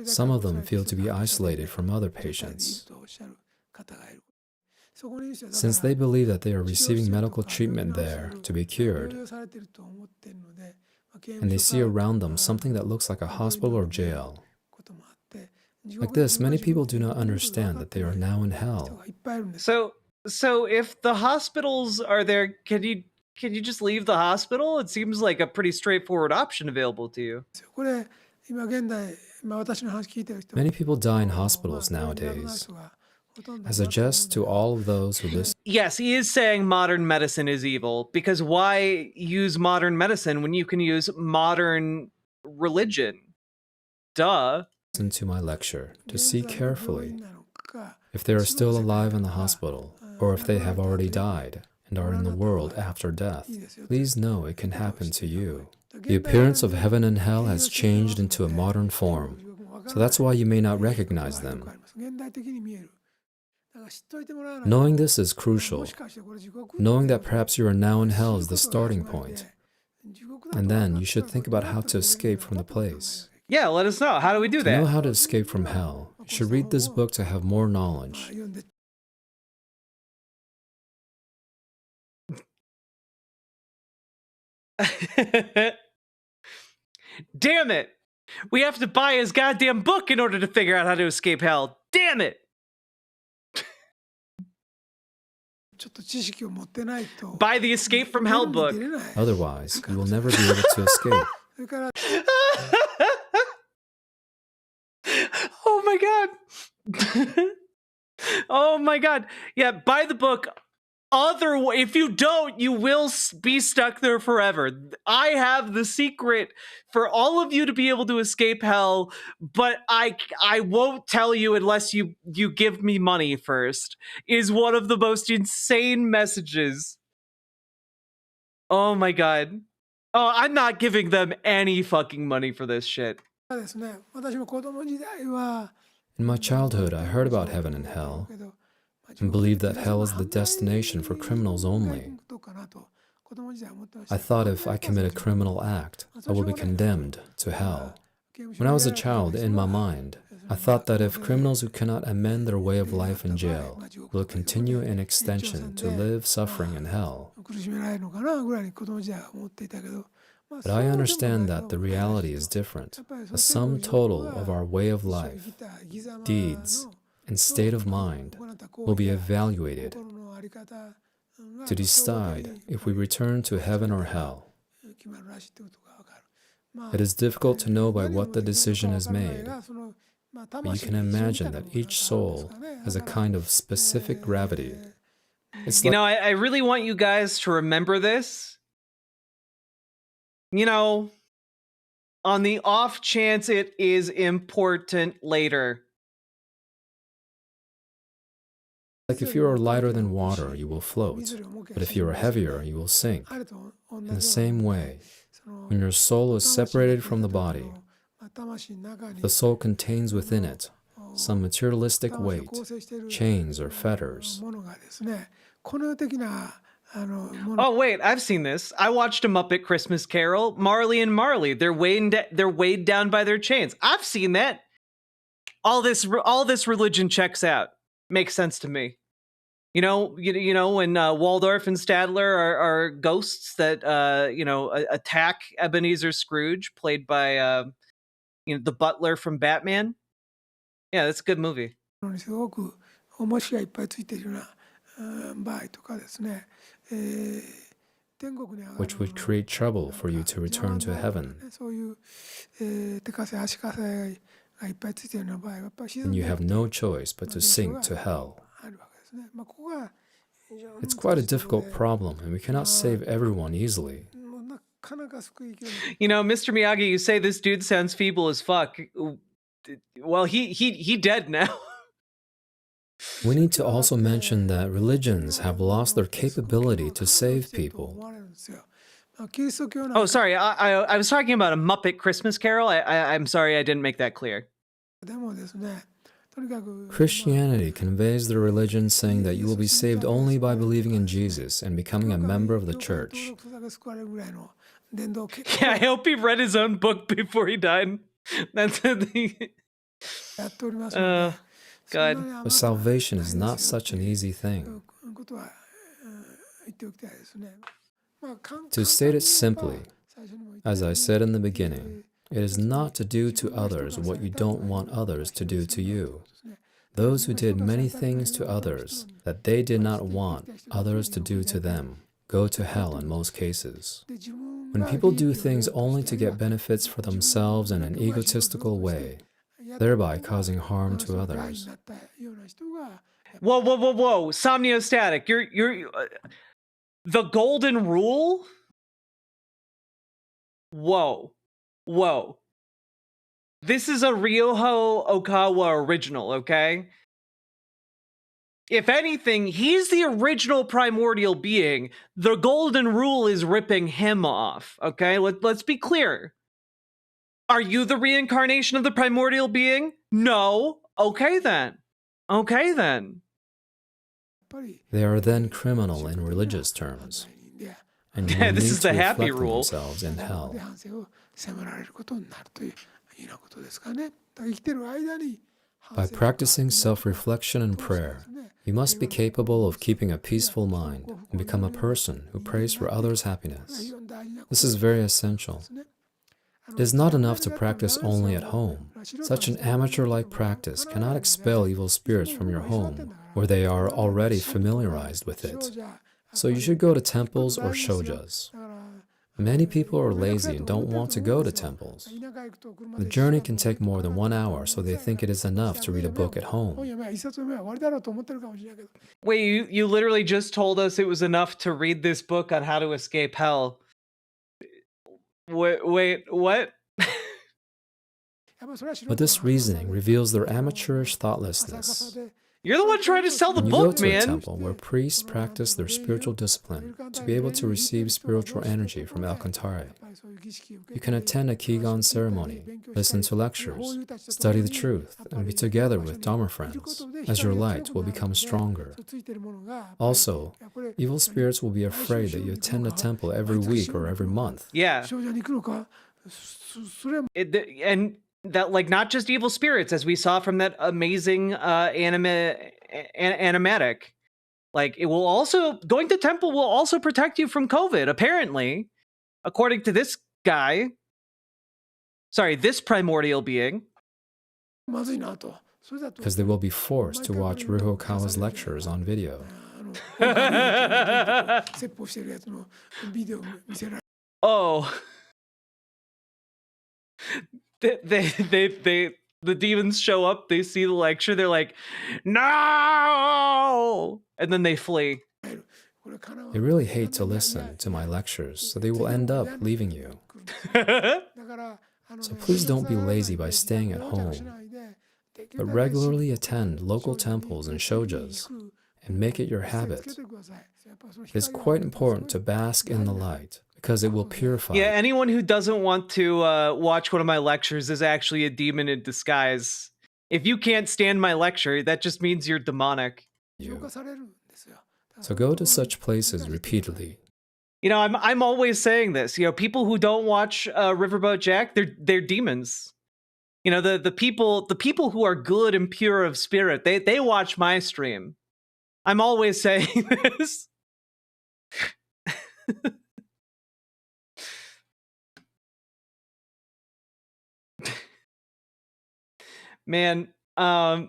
Some of them feel to be isolated from other patients. Since they believe that they are receiving medical treatment there to be cured, and they see around them something that looks like a hospital or jail. Like this, many people do not understand that they are now in hell. So if the hospitals are there, can you just leave the hospital? It seems like a pretty straightforward option available to you. Many people die in hospitals nowadays. I suggest to all of those who listen... Yes, he is saying modern medicine is evil, because why use modern medicine when you can use modern religion? Duh. Listen to my lecture to see carefully if they are still alive in the hospital, or if they have already died and are in the world after death. Please know it can happen to you. The appearance of heaven and hell has changed into a modern form, so that's why you may not recognize them. Knowing this is crucial. Knowing that perhaps you are now in hell is the starting point. And then you should think about how to escape from the place. Yeah, let us know. How do we do that? To know how to escape from hell, you should read this book to have more knowledge. Damn it! We have to buy his goddamn book in order to figure out how to escape hell. Damn it! Buy the Escape from Hell book. Otherwise, you will never be able to escape. Oh my god. Oh my god. Yeah, buy the book. If you don't, you will be stuck there forever. I have the secret for all of you to be able to escape hell, but I won't tell you unless you give me money first. Is one of the most insane messages. Oh my god. Oh, I'm not giving them any fucking money for this shit. In my childhood, I heard about heaven and hell and believed that hell is the destination for criminals only. I thought if I commit a criminal act, I will be condemned to hell. When I was a child, in my mind, I thought that if criminals who cannot amend their way of life in jail will continue in extension to live suffering in hell. But I understand that the reality is different. The sum total of our way of life, deeds, and state of mind will be evaluated to decide if we return to heaven or hell. It is difficult to know by what the decision is made, but you can imagine that each soul has a kind of specific gravity. It's you know, I really want you guys to remember this. You know, on the off chance it is important later. Like if you are lighter than water, you will float, but if you are heavier, you will sink. In the same way, when your soul is separated from the body, the soul contains within it some materialistic weight, chains or fetters. Oh wait, I've seen this. I watched a Muppet Christmas Carol, Marley and Marley. They're weighed down by their chains. I've seen that. All this religion checks out. Makes sense to me. You know when Waldorf and Stadler are ghosts that attack Ebenezer Scrooge, played by the butler from Batman. Yeah, that's a good movie. Which would create trouble for you to return to heaven. And you have no choice but to sink to hell. It's quite a difficult problem, and we cannot save everyone easily. You know, Mr. Miyagi, you say this dude sounds feeble as fuck. Well, he dead now. We need to also mention that religions have lost their capability to save people. Oh, sorry, I was talking about a Muppet Christmas Carol. I'm sorry I didn't make that clear. Christianity conveys the religion saying that you will be saved only by believing in Jesus and becoming a member of the church. Yeah, I hope he read his own book before he died. That's God. But salvation is not such an easy thing. To state it simply, as I said in the beginning, it is not to do to others what you don't want others to do to you. Those who did many things to others that they did not want others to do to them go to hell in most cases. When people do things only to get benefits for themselves in an egotistical way, thereby causing harm to others. Whoa! Somniostatic. You're the golden rule? Whoa. This is a Ryoho Okawa original, okay? If anything, he's the original primordial being. The golden rule is ripping him off, okay? Let's be clear. Are you the reincarnation of the primordial being? No. Okay then. They are then criminal in religious terms. And will this need is the to happy reflect rule. themselves in hell. By practicing self-reflection and prayer, you must be capable of keeping a peaceful mind and become a person who prays for others' happiness. This is very essential. It is not enough to practice only at home. Such an amateur-like practice cannot expel evil spirits from your home, where they are already familiarized with it. So you should go to temples or shojas. Many people are lazy and don't want to go to temples. The journey can take more than 1 hour, so they think it is enough to read a book at home. Wait, you literally just told us it was enough to read this book on how to escape hell. Wait, what? But this reasoning reveals their amateurish thoughtlessness. You're the one trying to sell the When you book, go to man. a temple where priests practice their spiritual discipline to be able to receive spiritual energy from Alcantara, you can attend a Kigan ceremony, listen to lectures, study the truth, and be together with Dharma friends, as your light will become stronger. Also, evil spirits will be afraid that you attend a temple every week or every month. Yeah. And that, like, not just evil spirits, as we saw from that amazing animatic. Like, it will also, going to temple will also protect you from COVID, apparently, according to this guy. Sorry, this primordial being. Because they will be forced to watch Ruhokawa's lectures on video. Oh. The demons show up, they see the lecture, they're like, no! And then they flee. They really hate to listen to my lectures, so they will end up leaving you. So please don't be lazy by staying at home, but regularly attend local temples and shojas and make it your habit. It is quite important to bask in the light, because it will purify. Yeah, anyone who doesn't want to watch one of my lectures is actually a demon in disguise. If you can't stand my lecture, that just means you're demonic. So go to such places repeatedly. You know, I'm always saying this. You know, people who don't watch Riverboat Jack, they're demons. You know, the people who are good and pure of spirit, they watch my stream. I'm always saying this. Man, so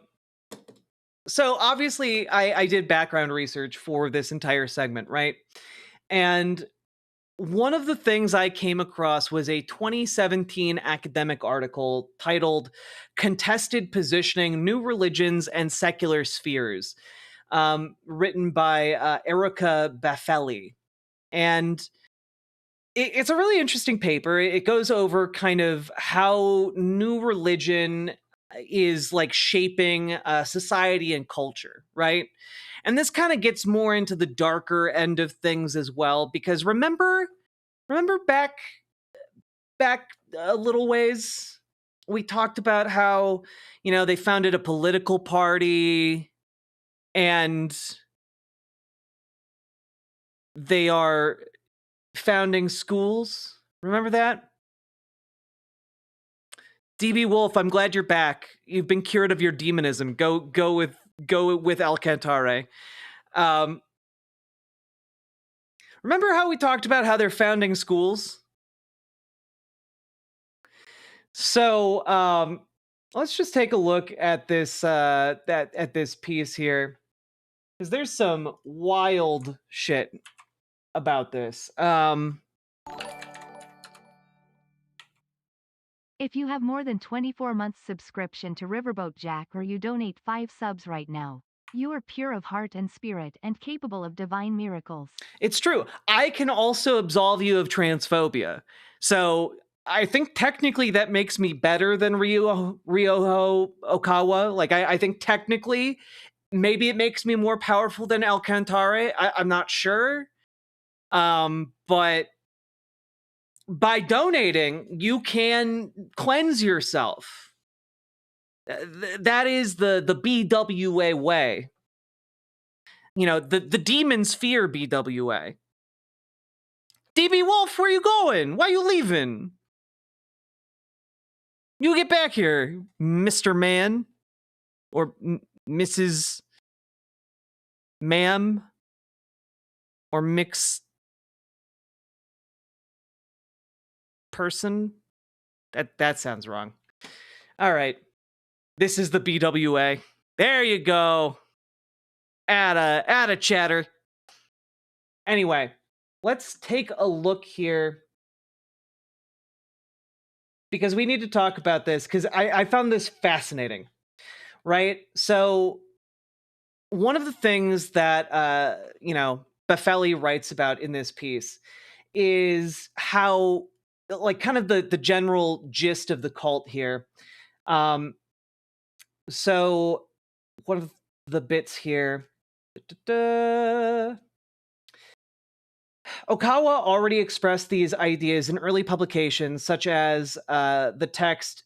obviously I did background research for this entire segment, right? And one of the things I came across was a 2017 academic article titled Contested Positioning, New Religions and Secular Spheres, written by Erica Baffelli. And it's a really interesting paper. It goes over kind of how new religion is like shaping society and culture, right? And this kind of gets more into the darker end of things as well, because remember back a little ways, we talked about how, you know, they founded a political party and they are founding schools. Remember that? DB Wolf, I'm glad you're back. You've been cured of your demonism. Go with Alcantara. Remember how we talked about how they're founding schools? So let's just take a look at this at this piece here, because there's some wild shit about this. If you have more than 24 months subscription to Riverboat Jack, or you donate 5 subs right now, you are pure of heart and spirit and capable of divine miracles. It's true. I can also absolve you of transphobia. So I think technically that makes me better than Ryoho Okawa. Like, I think technically maybe it makes me more powerful than Alcantara. I'm not sure. But by donating, you can cleanse yourself. That is the BWA way. You know, the demons fear BWA. DB Wolf, where you going? Why you leaving? You get back here, Mr. Man. Or Mrs. Ma'am. Or mixed person. That sounds wrong. All right. This is the BWA. There you go. Add a chatter. Anyway, let's take a look here, because we need to talk about this, because I found this fascinating, right? So one of the things that Befeli writes about in this piece is how, like, kind of the general gist of the cult here. So one of the bits here. Okawa already expressed these ideas in early publications, such as the text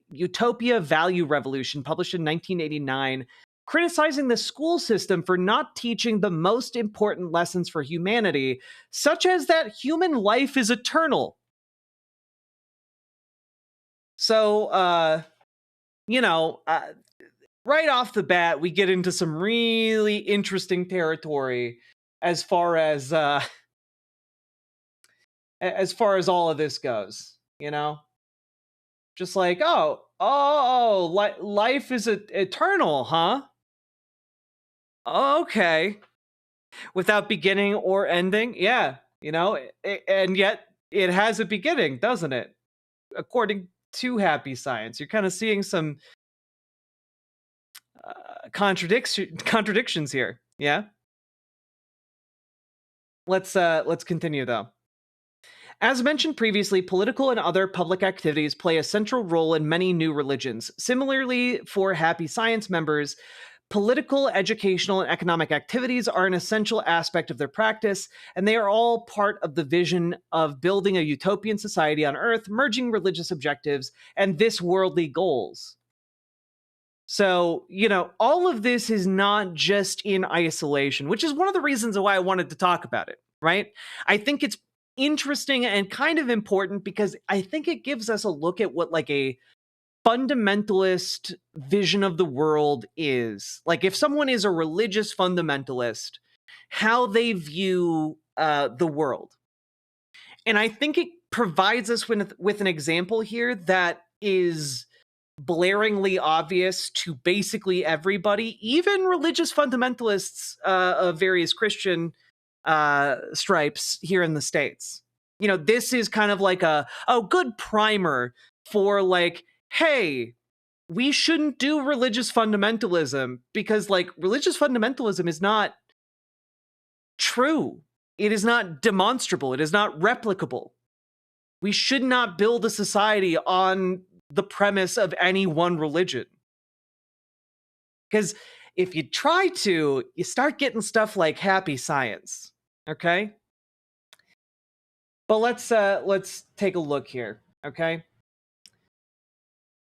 Utopia Value Revolution, published in 1989, criticizing the school system for not teaching the most important lessons for humanity, such as that human life is eternal. So, right off the bat, we get into some really interesting territory as far as all of this goes, just like, life is eternal, huh? Okay. Without beginning or ending. Yeah. And yet it has a beginning, doesn't it? According to Happy Science, you're kind of seeing some contradictions here. Yeah. Let's continue though. As mentioned previously, political and other public activities play a central role in many new religions. Similarly, for Happy Science members, political, educational, and economic activities are an essential aspect of their practice, and they are all part of the vision of building a utopian society on Earth, merging religious objectives and this worldly goals. So, all of this is not just in isolation, which is one of the reasons why I wanted to talk about it, right? I think it's interesting and kind of important because I think it gives us a look at what, like, a fundamentalist vision of the world is. Like, if someone is a religious fundamentalist, how they view the world. And I think it provides us with an example here that is blaringly obvious to basically everybody, even religious fundamentalists of various Christian stripes here in the States. This is kind of like a good primer for, like, hey, we shouldn't do religious fundamentalism because, like, religious fundamentalism is not true. It is not demonstrable. It is not replicable. We should not build a society on the premise of any one religion. Because if you try to, you start getting stuff like Happy Science. Okay? But let's take a look here, okay?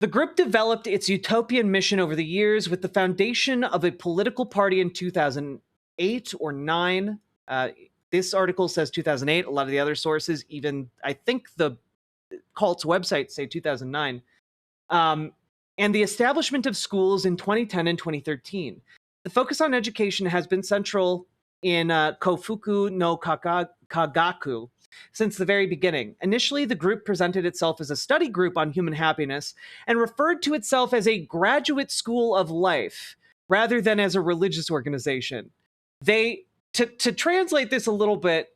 The group developed its utopian mission over the years with the foundation of a political party in 2008 or 9. This article says 2008. A lot of the other sources, even I think the cult's website, say 2009. And the establishment of schools in 2010 and 2013. The focus on education has been central in Kofuku no Kagaku since the very beginning. Initially, the group presented itself as a study group on human happiness and referred to itself as a graduate school of life rather than as a religious organization. To translate this a little bit,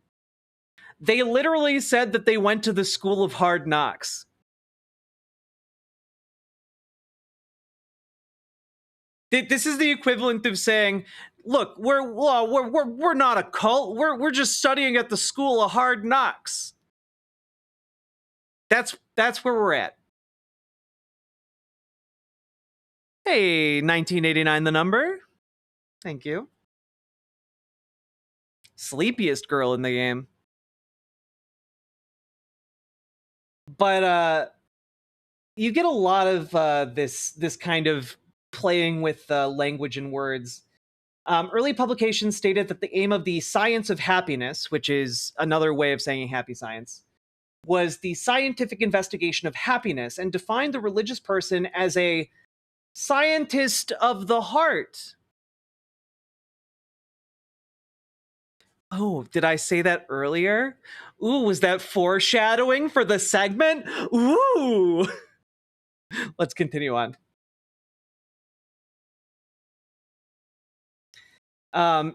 they literally said that they went to the school of hard knocks. This is the equivalent of saying, look, we're not a cult. We're just studying at the school of hard knocks. That's where we're at. Hey, 1989 the number. Thank you. Sleepiest girl in the game. But you get a lot of this kind of playing with language and words. Early publications stated that the aim of the science of happiness, which is another way of saying happy science, was the scientific investigation of happiness, and defined the religious person as a scientist of the heart. Oh, did I say that earlier? Ooh, was that foreshadowing for the segment? Ooh. Let's continue on.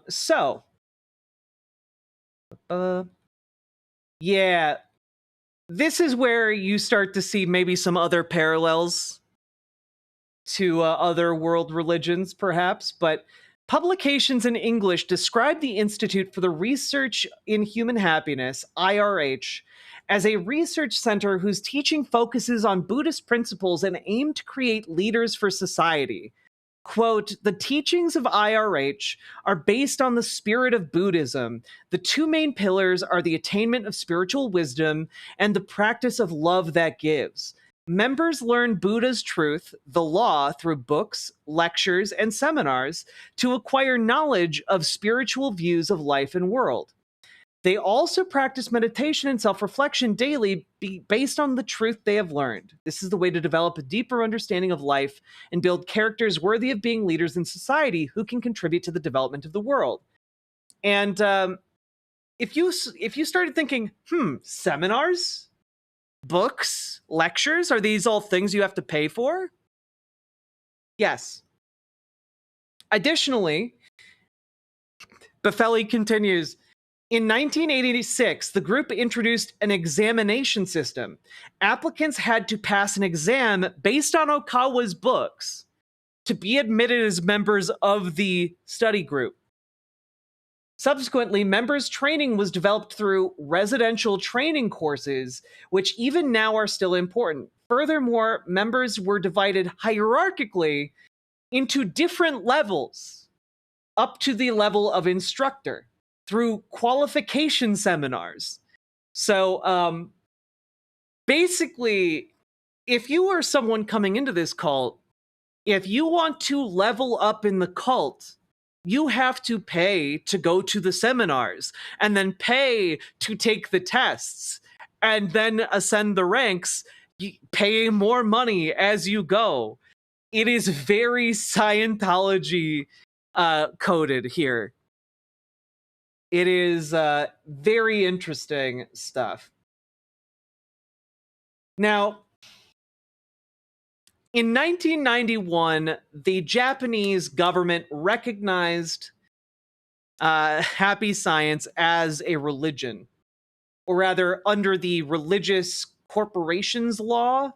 So, yeah, this is where you start to see maybe some other parallels to other world religions, perhaps, but publications in English describe the Institute for the Research in Human Happiness, IRH, as a research center whose teaching focuses on Buddhist principles and aim to create leaders for society. Quote, the teachings of IRH are based on the spirit of Buddhism. The two main pillars are the attainment of spiritual wisdom and the practice of love that gives. Members learn Buddha's truth, the law, through books, lectures, and seminars to acquire knowledge of spiritual views of life and world. They also practice meditation and self-reflection daily based on the truth they have learned. This is the way to develop a deeper understanding of life and build characters worthy of being leaders in society who can contribute to the development of the world. And if you started thinking, seminars, books, lectures, are these all things you have to pay for? Yes. Additionally, Buffelli continues, in 1986, the group introduced an examination system. Applicants had to pass an exam based on Okawa's books to be admitted as members of the study group. Subsequently, members' training was developed through residential training courses, which even now are still important. Furthermore, members were divided hierarchically into different levels up to the level of instructor through qualification seminars. So basically, if you are someone coming into this cult, if you want to level up in the cult, you have to pay to go to the seminars and then pay to take the tests and then ascend the ranks, paying more money as you go. It is very Scientology coded here. It is very interesting stuff. Now, in 1991, the Japanese government recognized happy science as a religion, or rather, under the Religious Corporations Law.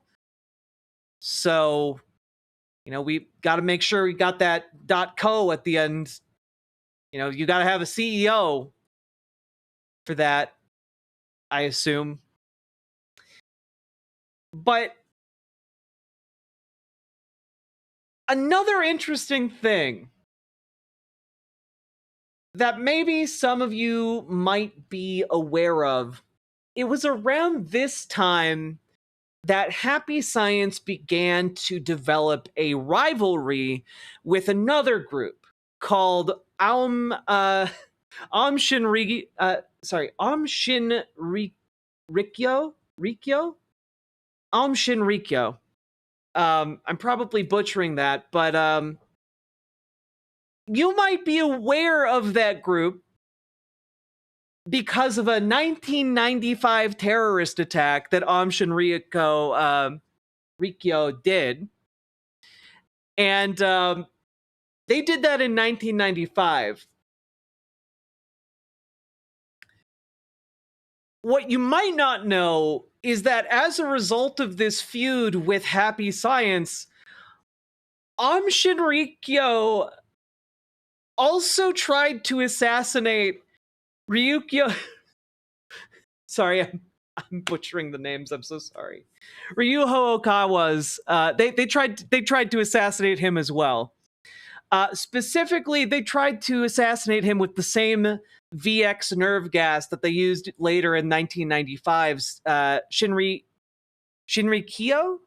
So, we got to make sure we got that .co at the end. You got to have a CEO for that, I assume. But another interesting thing that maybe some of you might be aware of, it was around this time that Happy Science began to develop a rivalry with another group called Aum Shinrikyo? Aum Shinrikyo. I'm probably butchering that, but you might be aware of that group because of a 1995 terrorist attack that Aum Shinrikyo did. And they did that in 1995. What you might not know is that as a result of this feud with Happy Science, Aum Shinrikyo also tried to assassinate Ryukyo. Sorry, I'm butchering the names. I'm so sorry. Ryuho Okawa's. They tried to assassinate him as well. Specifically, they tried to assassinate him with the same VX nerve gas that they used later in 1995's Shinrikyo.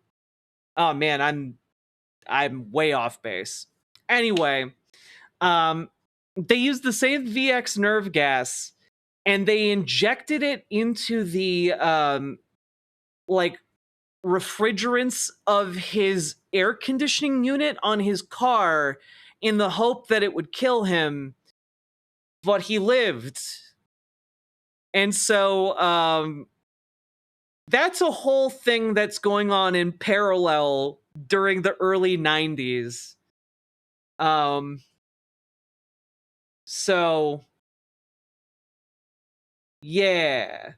Oh man, I'm way off base. Anyway, they used the same VX nerve gas, and they injected it into the refrigerants of his air conditioning unit on his car in the hope that it would kill him. But he lived, And so that's a whole thing that's going on in parallel during the early 90s. So yeah.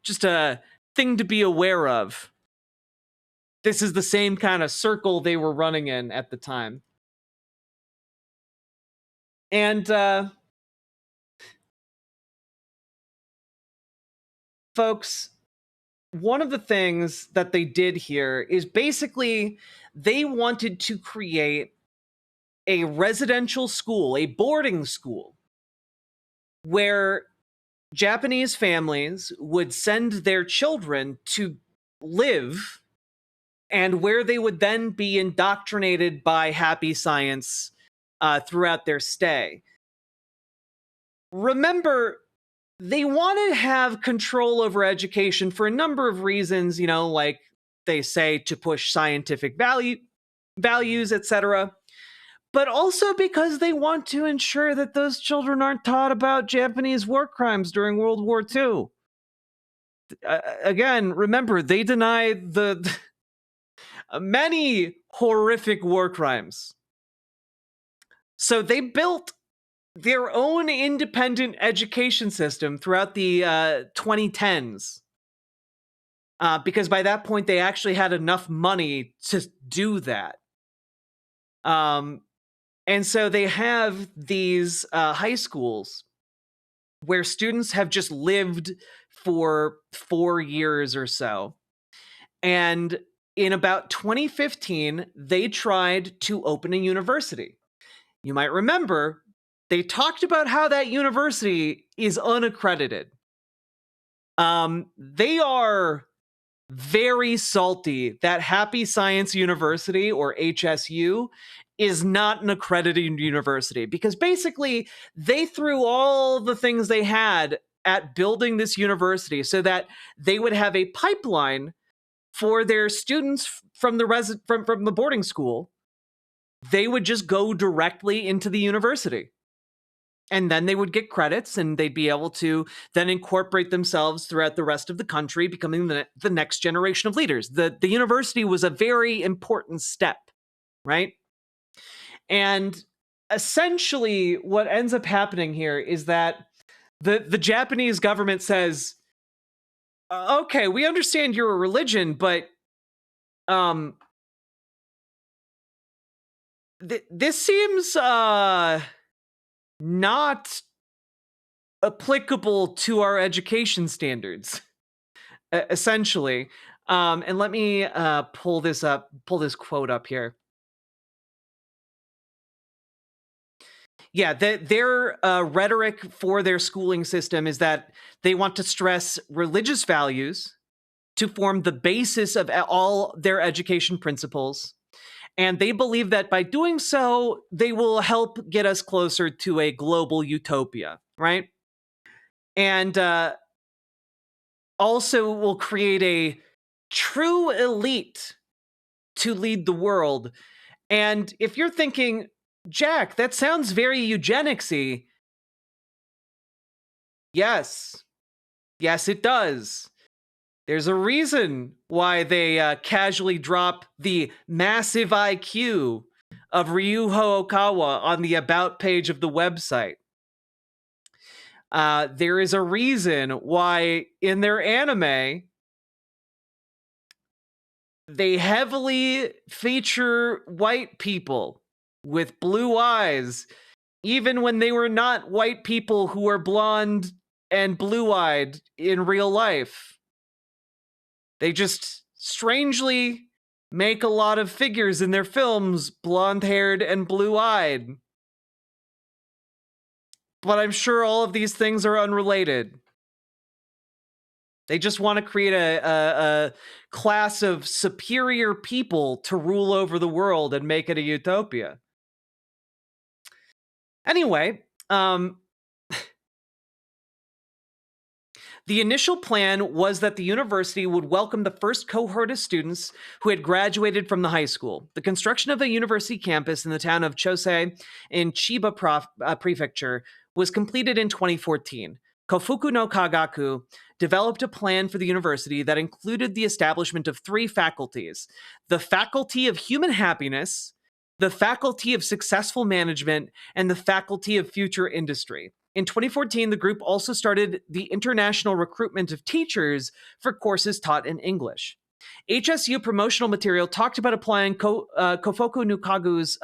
Just a thing to be aware of. This is the same kind of circle they were running in at the time. And folks, one of the things that they did here is basically they wanted to create a residential school, a boarding school, where Japanese families would send their children to live and where they would then be indoctrinated by happy science throughout their stay. Remember, they want to have control over education for a number of reasons, you know, like they say to push scientific values, etc. But also because they want to ensure that those children aren't taught about Japanese war crimes during World War II. Again, remember, they deny the many horrific war crimes. So they built their own independent education system throughout the 2010s. Because by that point, they actually had enough money to do that. And so they have these high schools where students have just lived for 4 years or so. And in about 2015, they tried to open a university. You might remember, they talked about how that university is unaccredited. They are very salty that Happy Science University, or HSU, is not an accredited university, because basically they threw all the things they had at building this university so that they would have a pipeline for their students from the boarding school. They would just go directly into the university. And then they would get credits and they'd be able to then incorporate themselves throughout the rest of the country, becoming the next generation of leaders. The university was a very important step, right? And essentially what ends up happening here is that the Japanese government says, okay, we understand you're a religion, but this seems not applicable to our education standards, essentially. And let me pull this quote up here. Yeah, their rhetoric for their schooling system is that they want to stress religious values to form the basis of all their education principles. And they believe that by doing so, they will help get us closer to a global utopia, right? And also will create a true elite to lead the world. And if you're thinking, Jack, that sounds very eugenicsy. Yes, it does. There's a reason why they casually drop the massive IQ of Ryuho Okawa on the About page of the website. There is a reason why in their anime, they heavily feature white people with blue eyes, even when they were not white people who were blonde and blue-eyed in real life. They just strangely make a lot of figures in their films blonde-haired and blue-eyed. But I'm sure all of these things are unrelated. They just want to create a class of superior people to rule over the world and make it a utopia. Anyway, the initial plan was that the university would welcome the first cohort of students who had graduated from the high school. The construction of a university campus in the town of Chosei in Chiba Prefecture was completed in 2014. Kofuku no Kagaku developed a plan for the university that included the establishment of 3 faculties: the Faculty of Human Happiness, the Faculty of Successful Management, and the Faculty of Future Industry. In 2014, the group also started the international recruitment of teachers for courses taught in English. HSU promotional material talked about applying Kofuku no Kagu's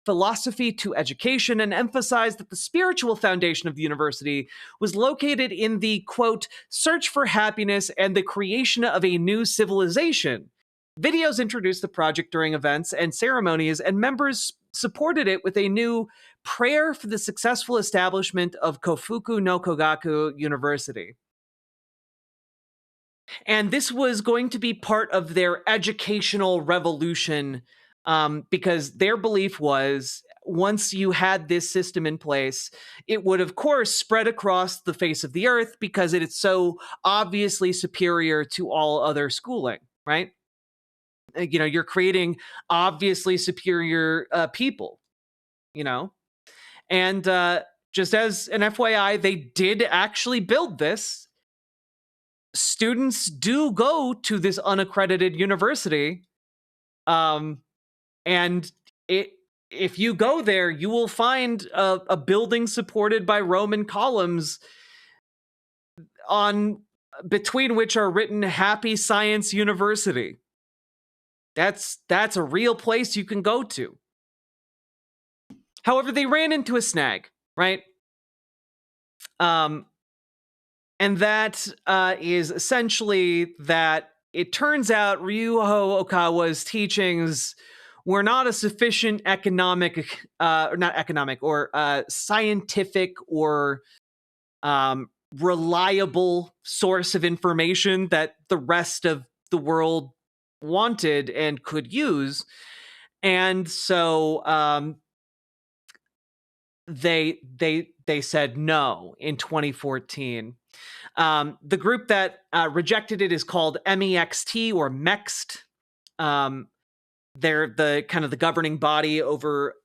philosophy to education and emphasized that the spiritual foundation of the university was located in the, quote, search for happiness and the creation of a new civilization. Videos introduced the project during events and ceremonies, and members supported it with a new prayer for the successful establishment of Kofuku no Kogaku University. And this was going to be part of their educational revolution, because their belief was once you had this system in place, it would, of course, spread across the face of the earth because it is so obviously superior to all other schooling, right? You know, you're creating obviously superior people, you know? And just as an FYI, they did actually build this. Students do go to this unaccredited university. And if you go there, you will find a building supported by Roman columns on between which are written Happy Science University. That's a real place you can go to. However, they ran into a snag, right? And that is essentially that it turns out Ryuho Okawa's teachings were not a sufficient economic, or not economic, or scientific or reliable source of information that the rest of the world wanted and could use. And so they said no in 2014. The group that rejected it is called MEXT or MEXT. They're the kind of the governing body over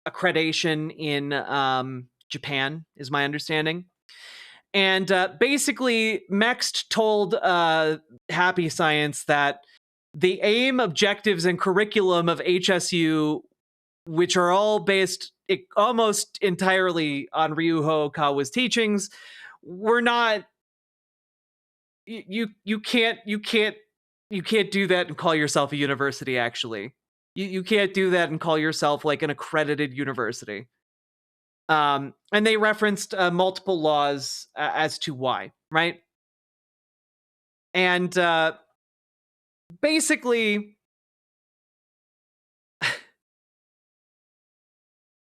accreditation in Japan, is my understanding. And basically, MEXT told Happy Science that the aim, objectives, and curriculum of HSU, which are all based almost entirely on Ryuho Okawa's teachings, were not. You can't do that and call yourself a university. Actually, you can't do that and call yourself like an accredited university. And they referenced multiple laws as to why, right? And basically,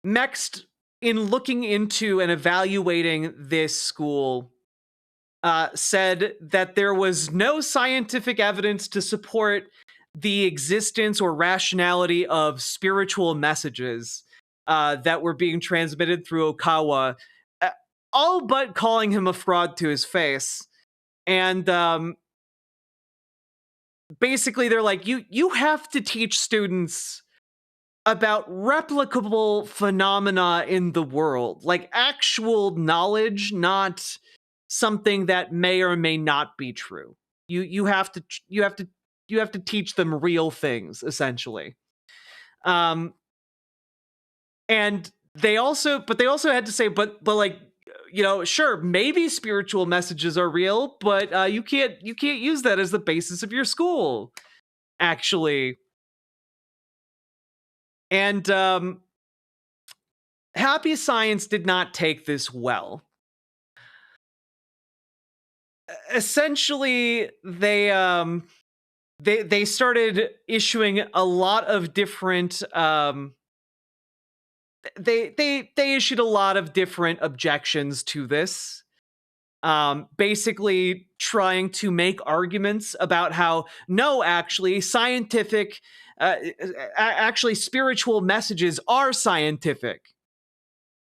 next, in looking into and evaluating this school, said that there was no scientific evidence to support the existence or rationality of spiritual messages that were being transmitted through Okawa, all but calling him a fraud to his face. And basically, they're like, you have to teach students about replicable phenomena in the world, like actual knowledge, not something that may or may not be true. You have to teach them real things, essentially. And they also had to say, but like, you know, sure, maybe spiritual messages are real, but you can't use that as the basis of your school, actually. And Happy Science did not take this well. Essentially, they started issuing a lot of different they issued a lot of different objections to this, basically trying to make arguments about how no, actually scientific actually spiritual messages are scientific.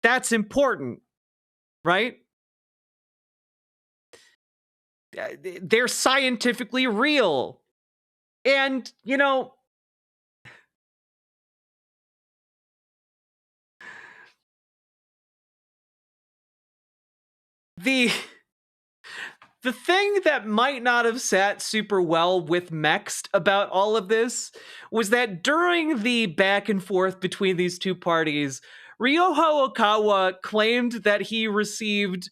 That's important, right? They're scientifically real. And, you know, the thing that might not have sat super well with Mext about all of this was that during the back and forth between these two parties, Ryoho Okawa claimed that he received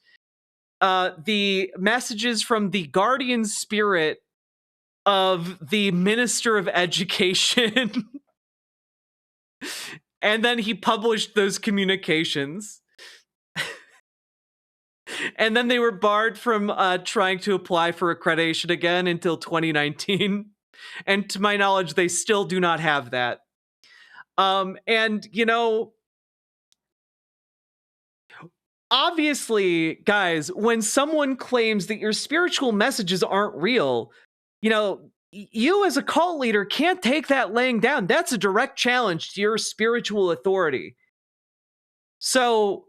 the messages from the guardian spirit of the Minister of Education. And then he published those communications. And then they were barred from trying to apply for accreditation again until 2019. And to my knowledge, they still do not have that. And, you know, obviously, guys, when someone claims that your spiritual messages aren't real, you know, you as a cult leader can't take that laying down. That's a direct challenge to your spiritual authority. So,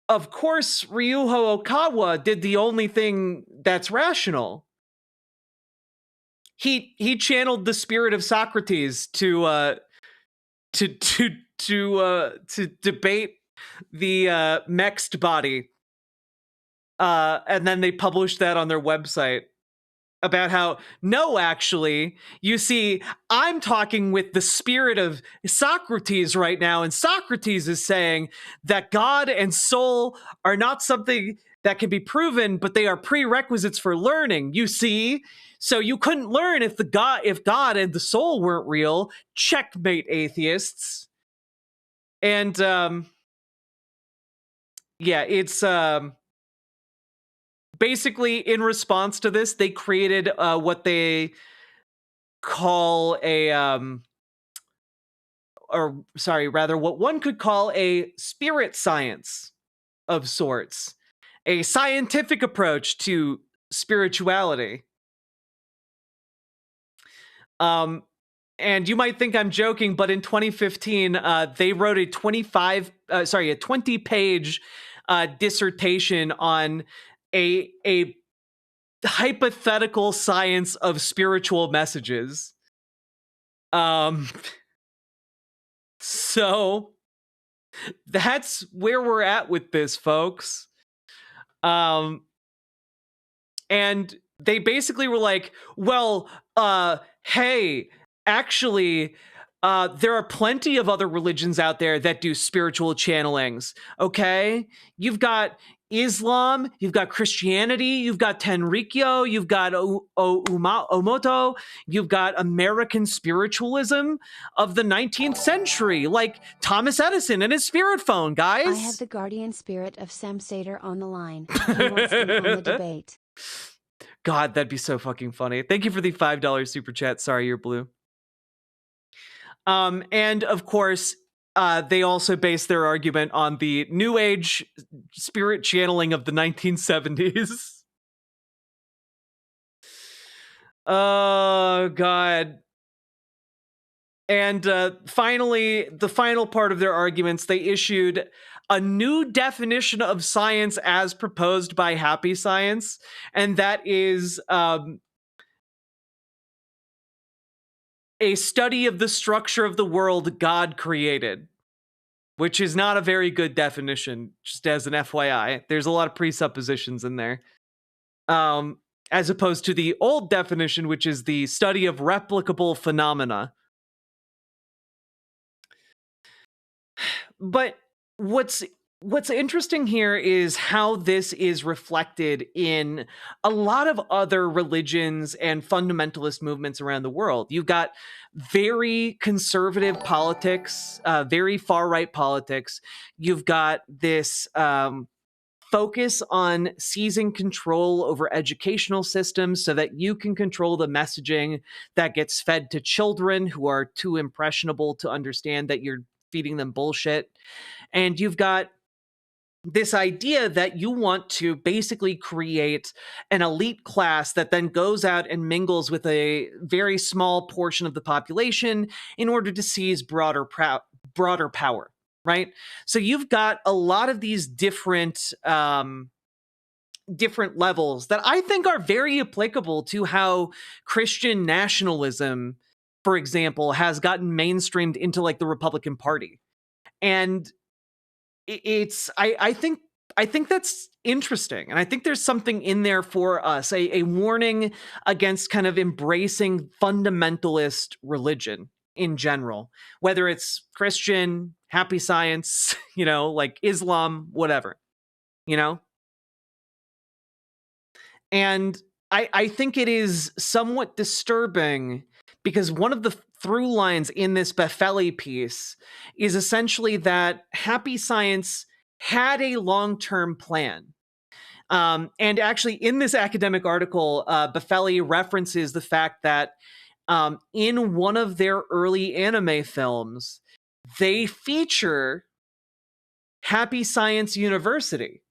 of course, Ryuho Okawa did the only thing that's rational. He channeled the spirit of Socrates to debate the Mext body, and then they published that on their website about how, no, actually, you see, I'm talking with the spirit of Socrates right now, and Socrates is saying that God and soul are not something that can be proven, but they are prerequisites for learning, you see? So you couldn't learn if God and the soul weren't real. Checkmate, atheists. And yeah, it's basically in response to this, they created what they call what one could call a spirit science of sorts, a scientific approach to spirituality. And you might think I'm joking, but in 2015, they wrote a 20-page dissertation on a hypothetical science of spiritual messages. So that's where we're at with this, folks. And they basically were like, well, hey, actually, there are plenty of other religions out there that do spiritual channelings, okay? You've got Islam, you've got Christianity, you've got Tenrikyo, you've got Omoto, you've got American spiritualism of the 19th century, like Thomas Edison and his spirit phone, guys. I have the guardian spirit of Sam Sater on the line. He wants in on the debate. God, that'd be so fucking funny. Thank you for the $5 super chat. Sorry, you're blue. And of course, they also base their argument on the New Age spirit channeling of the 1970s. Oh, God. And finally, the final part of their arguments, they issued a new definition of science as proposed by Happy Science, and that is a study of the structure of the world God created, which is not a very good definition, just as an FYI. There's a lot of presuppositions in there. As opposed to the old definition, which is the study of replicable phenomena. But what's interesting here is how this is reflected in a lot of other religions and fundamentalist movements around the world. You've got very conservative politics, very far-right politics. You've got this focus on seizing control over educational systems so that you can control the messaging that gets fed to children who are too impressionable to understand that you're feeding them bullshit. And you've got this idea that you want to basically create an elite class that then goes out and mingles with a very small portion of the population in order to seize broader power, right? So you've got a lot of these different levels that I think are very applicable to how Christian nationalism, for example, has gotten mainstreamed into like the Republican Party. And I think I think that's interesting. And I think there's something in there for us, a warning against kind of embracing fundamentalist religion in general, whether it's Christian, happy science, like Islam, whatever, you know? And I think it is somewhat disturbing because one of the through lines in this Befeli piece is essentially that happy science had a long-term plan. And actually, in this academic article, Befeli references the fact that in one of their early anime films, they feature Happy Science University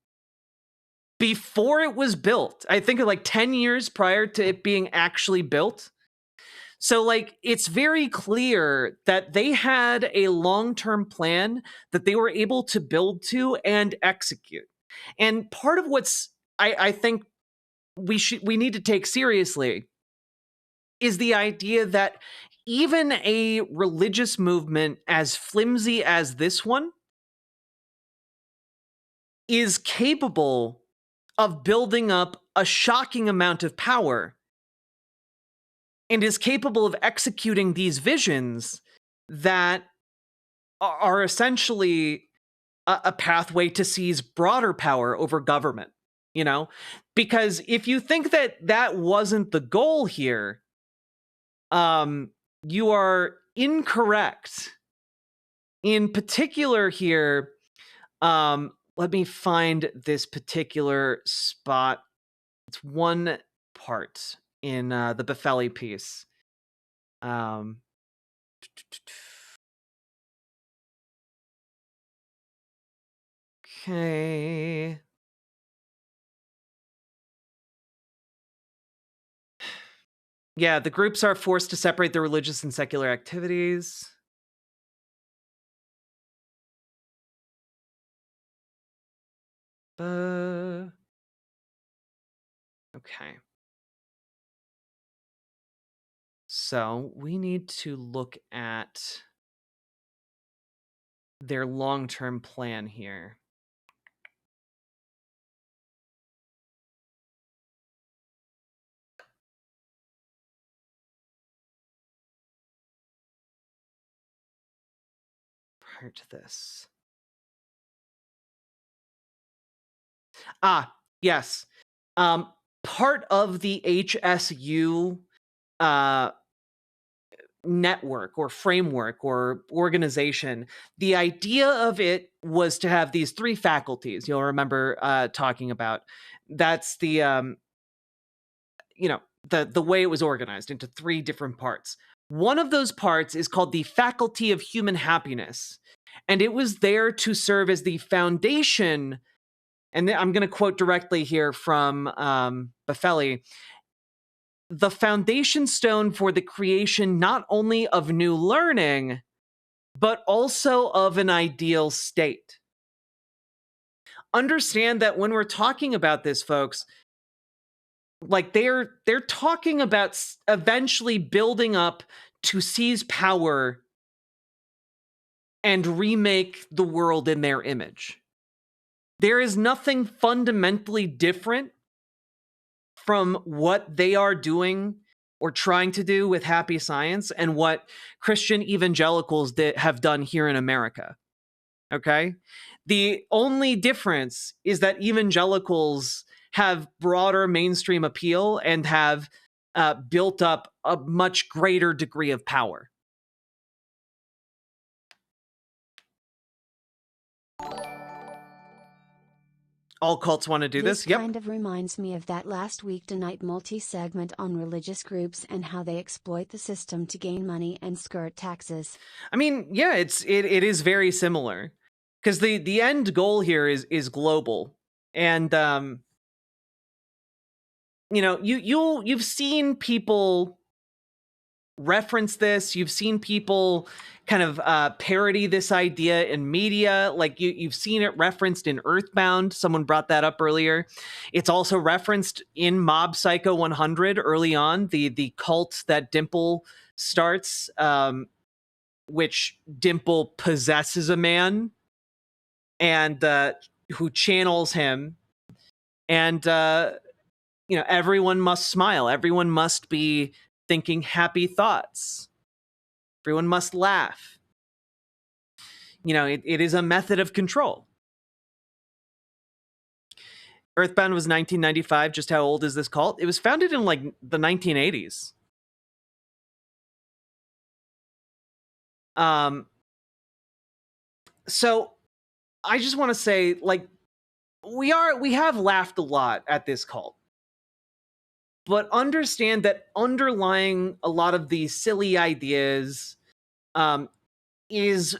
before it was built. I think like 10 years prior to it being actually built. So, like, it's very clear that they had a long-term plan that they were able to build to and execute. And part of what's I think we need to take seriously is the idea that even a religious movement as flimsy as this one is capable of building up a shocking amount of power and is capable of executing these visions that are essentially a pathway to seize broader power over government, because if you think that that wasn't the goal here, you are incorrect. In particular here, let me find this particular spot. It's one part in the Befeli piece. Okay. Yeah, the groups are forced to separate their religious and secular activities. Okay. So we need to look at their long-term plan here. Prior to this. Yes. Part of the HSU network or framework or organization, the idea of it was to have these 3 faculties you'll remember talking about. That's the the way it was organized into 3 different parts. One of those parts is called the Faculty of Human Happiness, and it was there to serve as the foundation. And I'm going to quote directly here from Befeli. The foundation stone for the creation not only of new learning, but also of an ideal state. Understand that when we're talking about this, folks, like they're talking about eventually building up to seize power and remake the world in their image. There is nothing fundamentally different from what they are doing or trying to do with happy science and what Christian evangelicals have done here in America. Okay? The only difference is that evangelicals have broader mainstream appeal and have built up a much greater degree of power. All cults want to do this. This kind of reminds me of that last week tonight multi-segment on religious groups and how they exploit the system to gain money and skirt taxes. I mean, yeah, it is very similar because the end goal here is global, and you've seen people reference this. You've seen people kind of parody this idea in media. Like you've seen it referenced in Earthbound. Someone brought that up earlier. It's also referenced in Mob Psycho 100 early on, the cult that Dimple starts, which Dimple possesses a man. And who channels him, and everyone must smile. Everyone must be thinking happy thoughts. Everyone must laugh. It is a method of control. Earthbound was 1995. Just how old is this cult? It was founded in like the 1980s. So I just want to say, like, we have laughed a lot at this cult, but understand that underlying a lot of these silly ideas is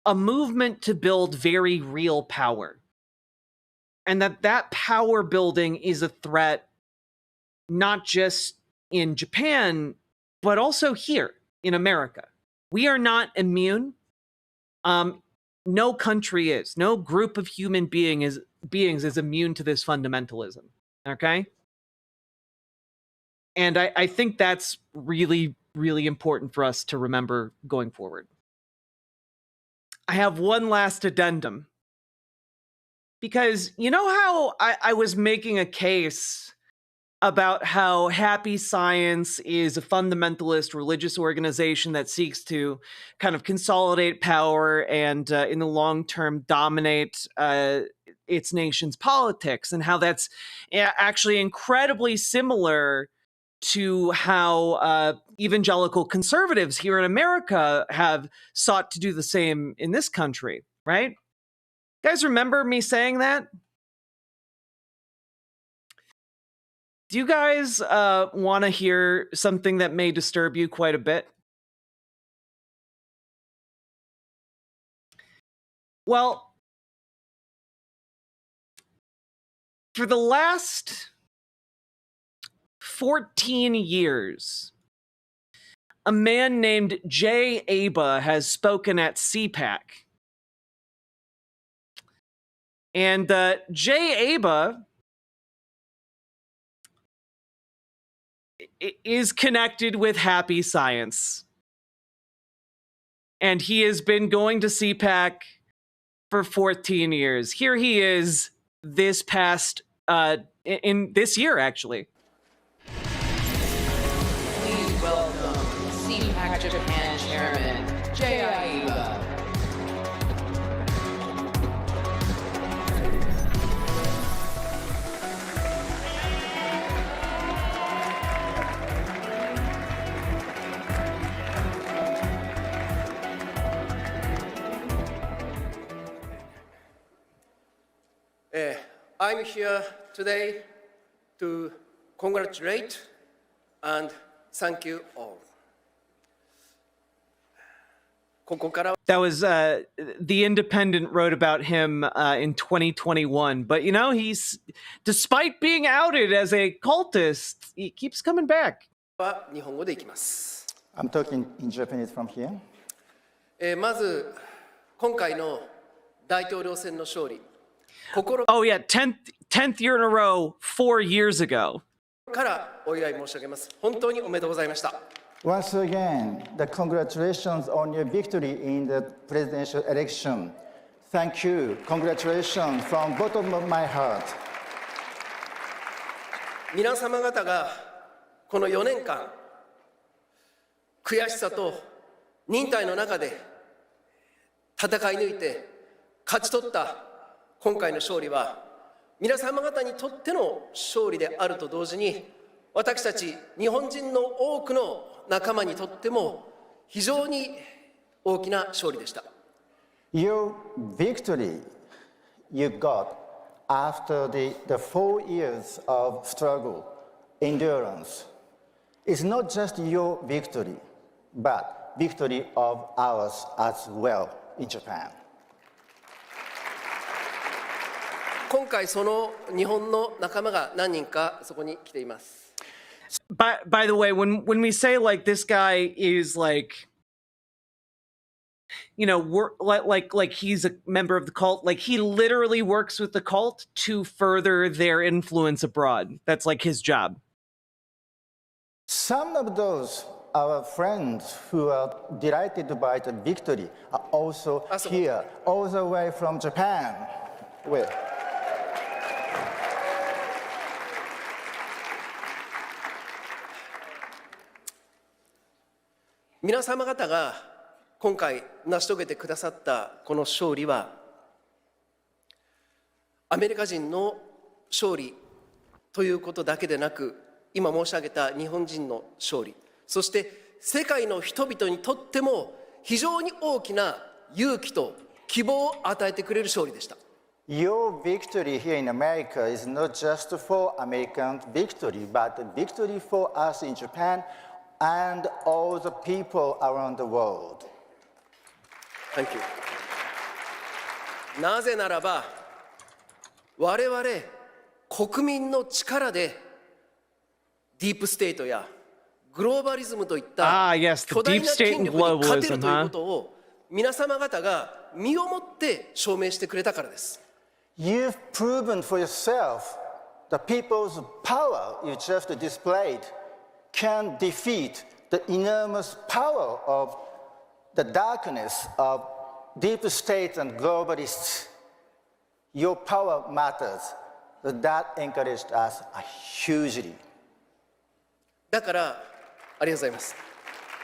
a movement to build very real power. And that power building is a threat not just in Japan, but also here in America. We are not immune. No country is. No group of human beings is immune to this fundamentalism. Okay? And I think that's really, really important for us to remember going forward. I have one last addendum. Because you know how I was making a case about how Happy Science is a fundamentalist religious organization that seeks to kind of consolidate power and in the long term dominate its nation's politics, and how that's actually incredibly similar to how evangelical conservatives here in America have sought to do the same in this country, right? Guys, remember me saying that? Do you guys want to hear something that may disturb you quite a bit? Well, for the last 14 years, a man named Jay Aba has spoken at CPAC. And Jay Aba is connected with Happy Science. And he has been going to CPAC for 14 years. Here he is this past, in this year, actually. Please welcome CPAC Japan Chairman, Jay Aba. I'm here today to congratulate and thank you all. That was The Independent wrote about him in 2021. But he's, despite being outed as a cultist, he keeps coming back. I'm talking in Japanese from here. まず今回の大統領選の勝利。Oh yeah, 10th year in a row, 4 years ago. からお祝い申し上げます。本当におめでとうございました。Once again, the congratulations on your victory in the presidential election. Thank you. Congratulations from bottom of my heart. 皆様方がこの4年間、悔しさと忍耐の中で戦い抜いて勝ち取った今回の勝利は皆様方にとっての勝利であると同時に、私たち日本人の多くの仲間にとっても非常に大きな勝利でした。Your victory you got after the 4 years of struggle, endurance, is not just your victory, but victory of ours as well in Japan. 今回その日本の仲間が何人かそこに来ています。By the way, when we say like this guy is like, like he's a member of the cult, like he literally works with the cult to further their influence abroad. That's like his job. Some of those our friends who are delighted by the victory are also here, all the way from Japan. Well, 皆様方が今回成し遂げてくださったこの勝利は、アメリカ人の勝利ということだけでなく、今申し上げた日本人の勝利、そして世界の人々にとっても非常に大きな勇気と希望を与えてくれる勝利でした。Your victory here in America is not just for American victory, but a victory for us in Japan and all the people around the world. Thank you. なぜならば、我々国民の力でディープステートやグローバリズムといった巨大な権力に勝てるということを皆様方が身をもって証明してくれたからです。You've proven for yourself the people's power you just displayed can defeat the enormous power of the darkness of deep state and globalists. Your power matters. That encouraged us hugely. だから、ありがとうございます。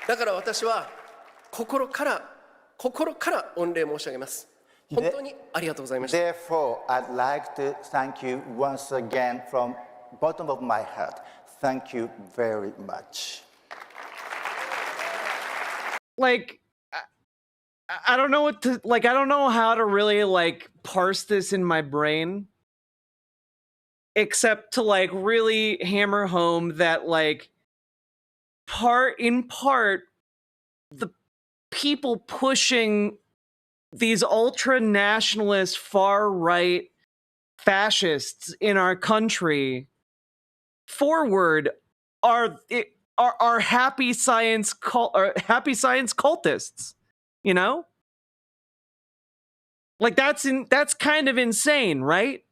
だから私は心から御礼申し上げます。本当にありがとうございました。Therefore, I'd like to thank you once again from bottom of my heart. Thank you very much. Like, I don't know what to, like, I don't know how to really, like, parse this in my brain, except to, like, really hammer home that, like, in part, the people pushing these ultra-nationalist, far-right fascists in our country forward are happy science cultists, you know? Like, that's kind of insane, right?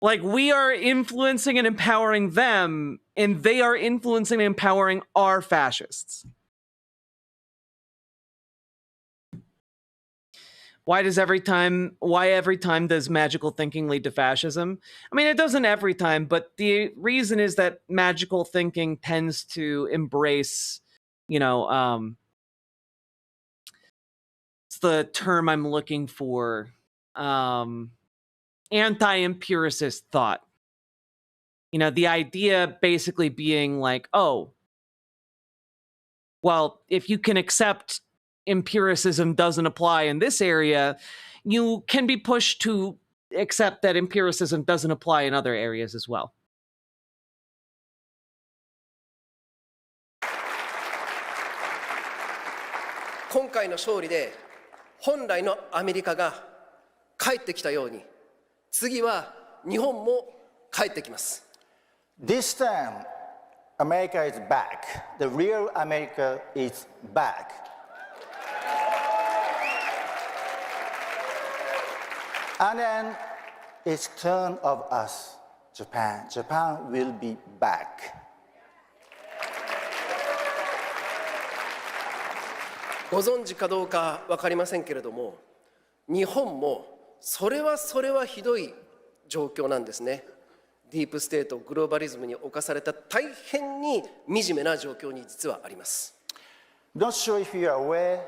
Like, we are influencing and empowering them, and they are influencing and empowering our fascists. Why every time does magical thinking lead to fascism? I mean, it doesn't every time, but the reason is that magical thinking tends to embrace, you know, it's the term I'm looking for, anti-empiricist thought. You know, the idea basically being like, oh, well, if you can accept empiricism doesn't apply in this area, you can be pushed to accept that empiricism doesn't apply in other areas as well. 今回の勝利で本来のアメリカが帰ってきたように、次は日本も帰ってきます。This time, America is back. The real America is back. And then it's turn of us, Japan. Japan will be back. ご存知かどうか分かりませんけれども、日本もそれはひどい状況なんですね。ディープステート、グローバリズムに侵された大変に惨めな状況に実はあります。Not sure if you are aware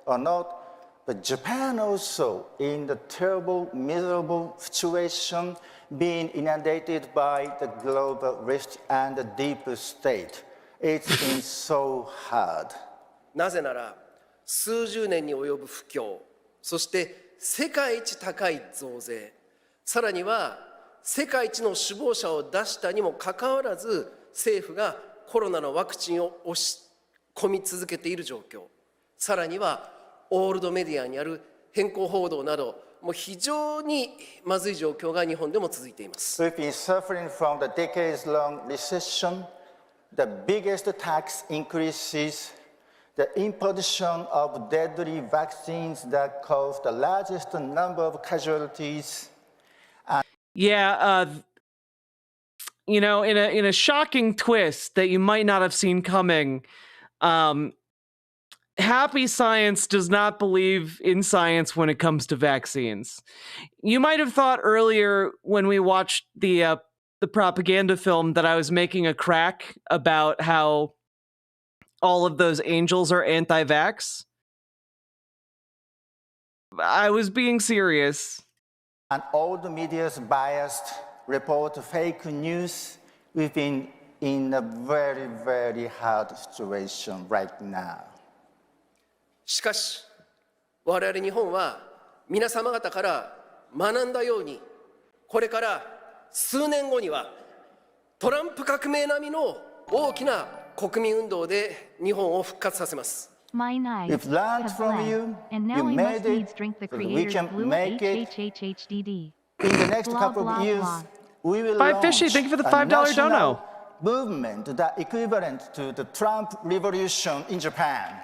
or not, but Japan also in the terrible, miserable situation being inundated by the globalists and the deep state. It's been so hard. なぜなら、数十年に及ぶ不況、そして世界一高い増税、さらには世界一の死亡者を出したにもかかわらず、政府がコロナのワクチンを押し込み続けている状況、さらにはオールドメディアにある偏向報道など、もう非常にまずい状況が日本でも続いています。We've been suffering from the decades-long recession, the biggest tax increases, the imposition of deadly vaccines that caused the largest number of casualties. Yeah, you know, in a shocking twist that you might not have seen coming, happy science does not believe in science when it comes to vaccines. You might have thought earlier when we watched the propaganda film that I was making a crack about how all of those angels are anti-vax. I was being serious. And all the media's biased report fake news. We've been in a very, very hard situation right now. しかし、我々日本は皆様方から学んだように、これから数年後にはトランプ革命並みの大きな国民運動で日本を復活させます。We've learned from you, you made it, so we can make it. In the next couple of years, we will launch thank you for the $5 a national dono. movement that equivalent to the Trump revolution in Japan.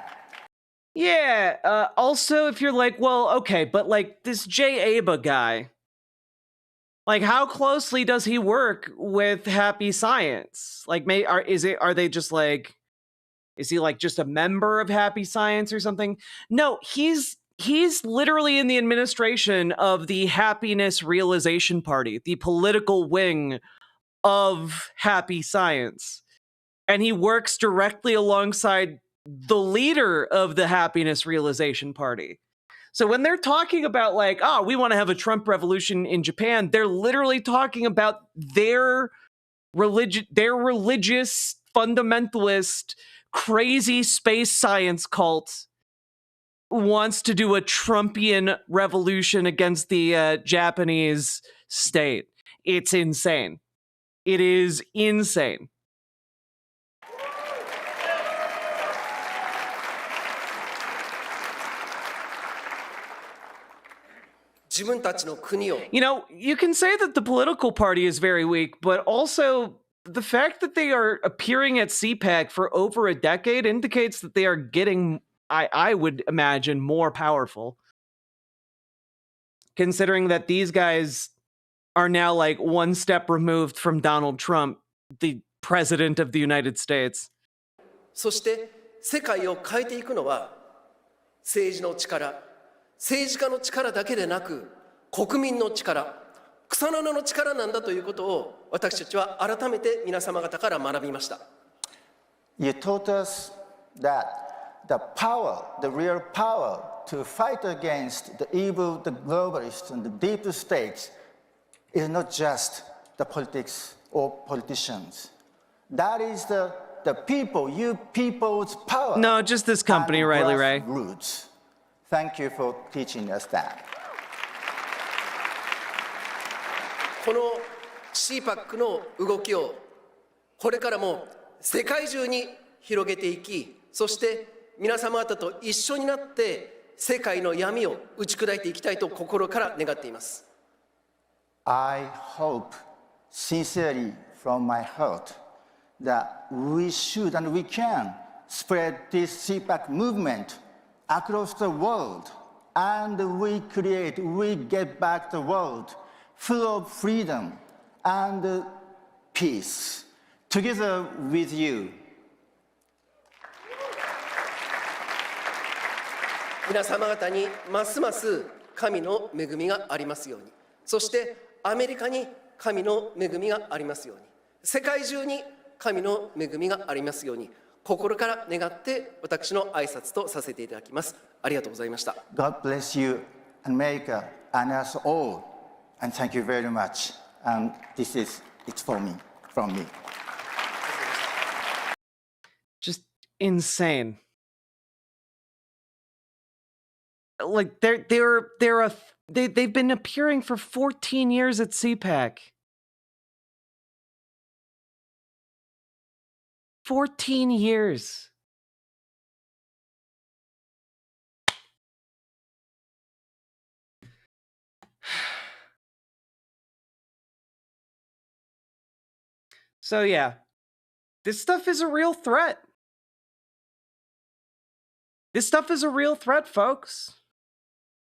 Yeah, also if you're like, well, okay, but like this Jay Aba guy, like how closely does he work with Happy Science? Like, are they just like, is he like just a member of Happy Science or something? No, he's literally in the administration of the Happiness Realization Party, the political wing of Happy Science. And he works directly alongside the leader of the Happiness Realization Party. So when they're talking about like, oh, we want to have a Trump revolution in Japan, they're literally talking about their religious fundamentalist crazy space science cult wants to do a Trumpian revolution against the Japanese state. It's insane. It is insane. You know, you can say that the political party is very weak, but also the fact that they are appearing at CPAC for over a decade indicates that they are getting, I would imagine, more powerful. Considering that these guys are now like one step removed from Donald Trump, the president of the United States. そして世界を変えていくのは政治の力、政治家の力だけでなく国民の力、草の根の力なんだということを私たちは改めて皆様方から学びました。You taught us that the power, the real power to fight against the evil, the globalists and the deep states is not just the politics or politicians. That is the people, you people's power. No, just this company, Riley Ray. Roots. Thank you for teaching us that. この CPAC の動きをこれからも世界中に広げていき、そして皆様方と一緒になって世界の闇を打ち砕いていきたいと心から願っています。I hope sincerely from my heart that we should and we can spread this CPAC movement across the world, and we get back the world full of freedom and peace, together with you. 皆様方にますます神の恵みがありますように、そしてアメリカに神の恵みがありますように、世界中に神の恵みがありますように、心から願って私の挨拶とさせていただきます。ありがとうございました。God bless you, America, and us all, and thank you very much. And it's from me. Just insane. Like they've been appearing for 14 years at CPAC. 14 years. So yeah, this stuff is a real threat. This stuff is a real threat, folks.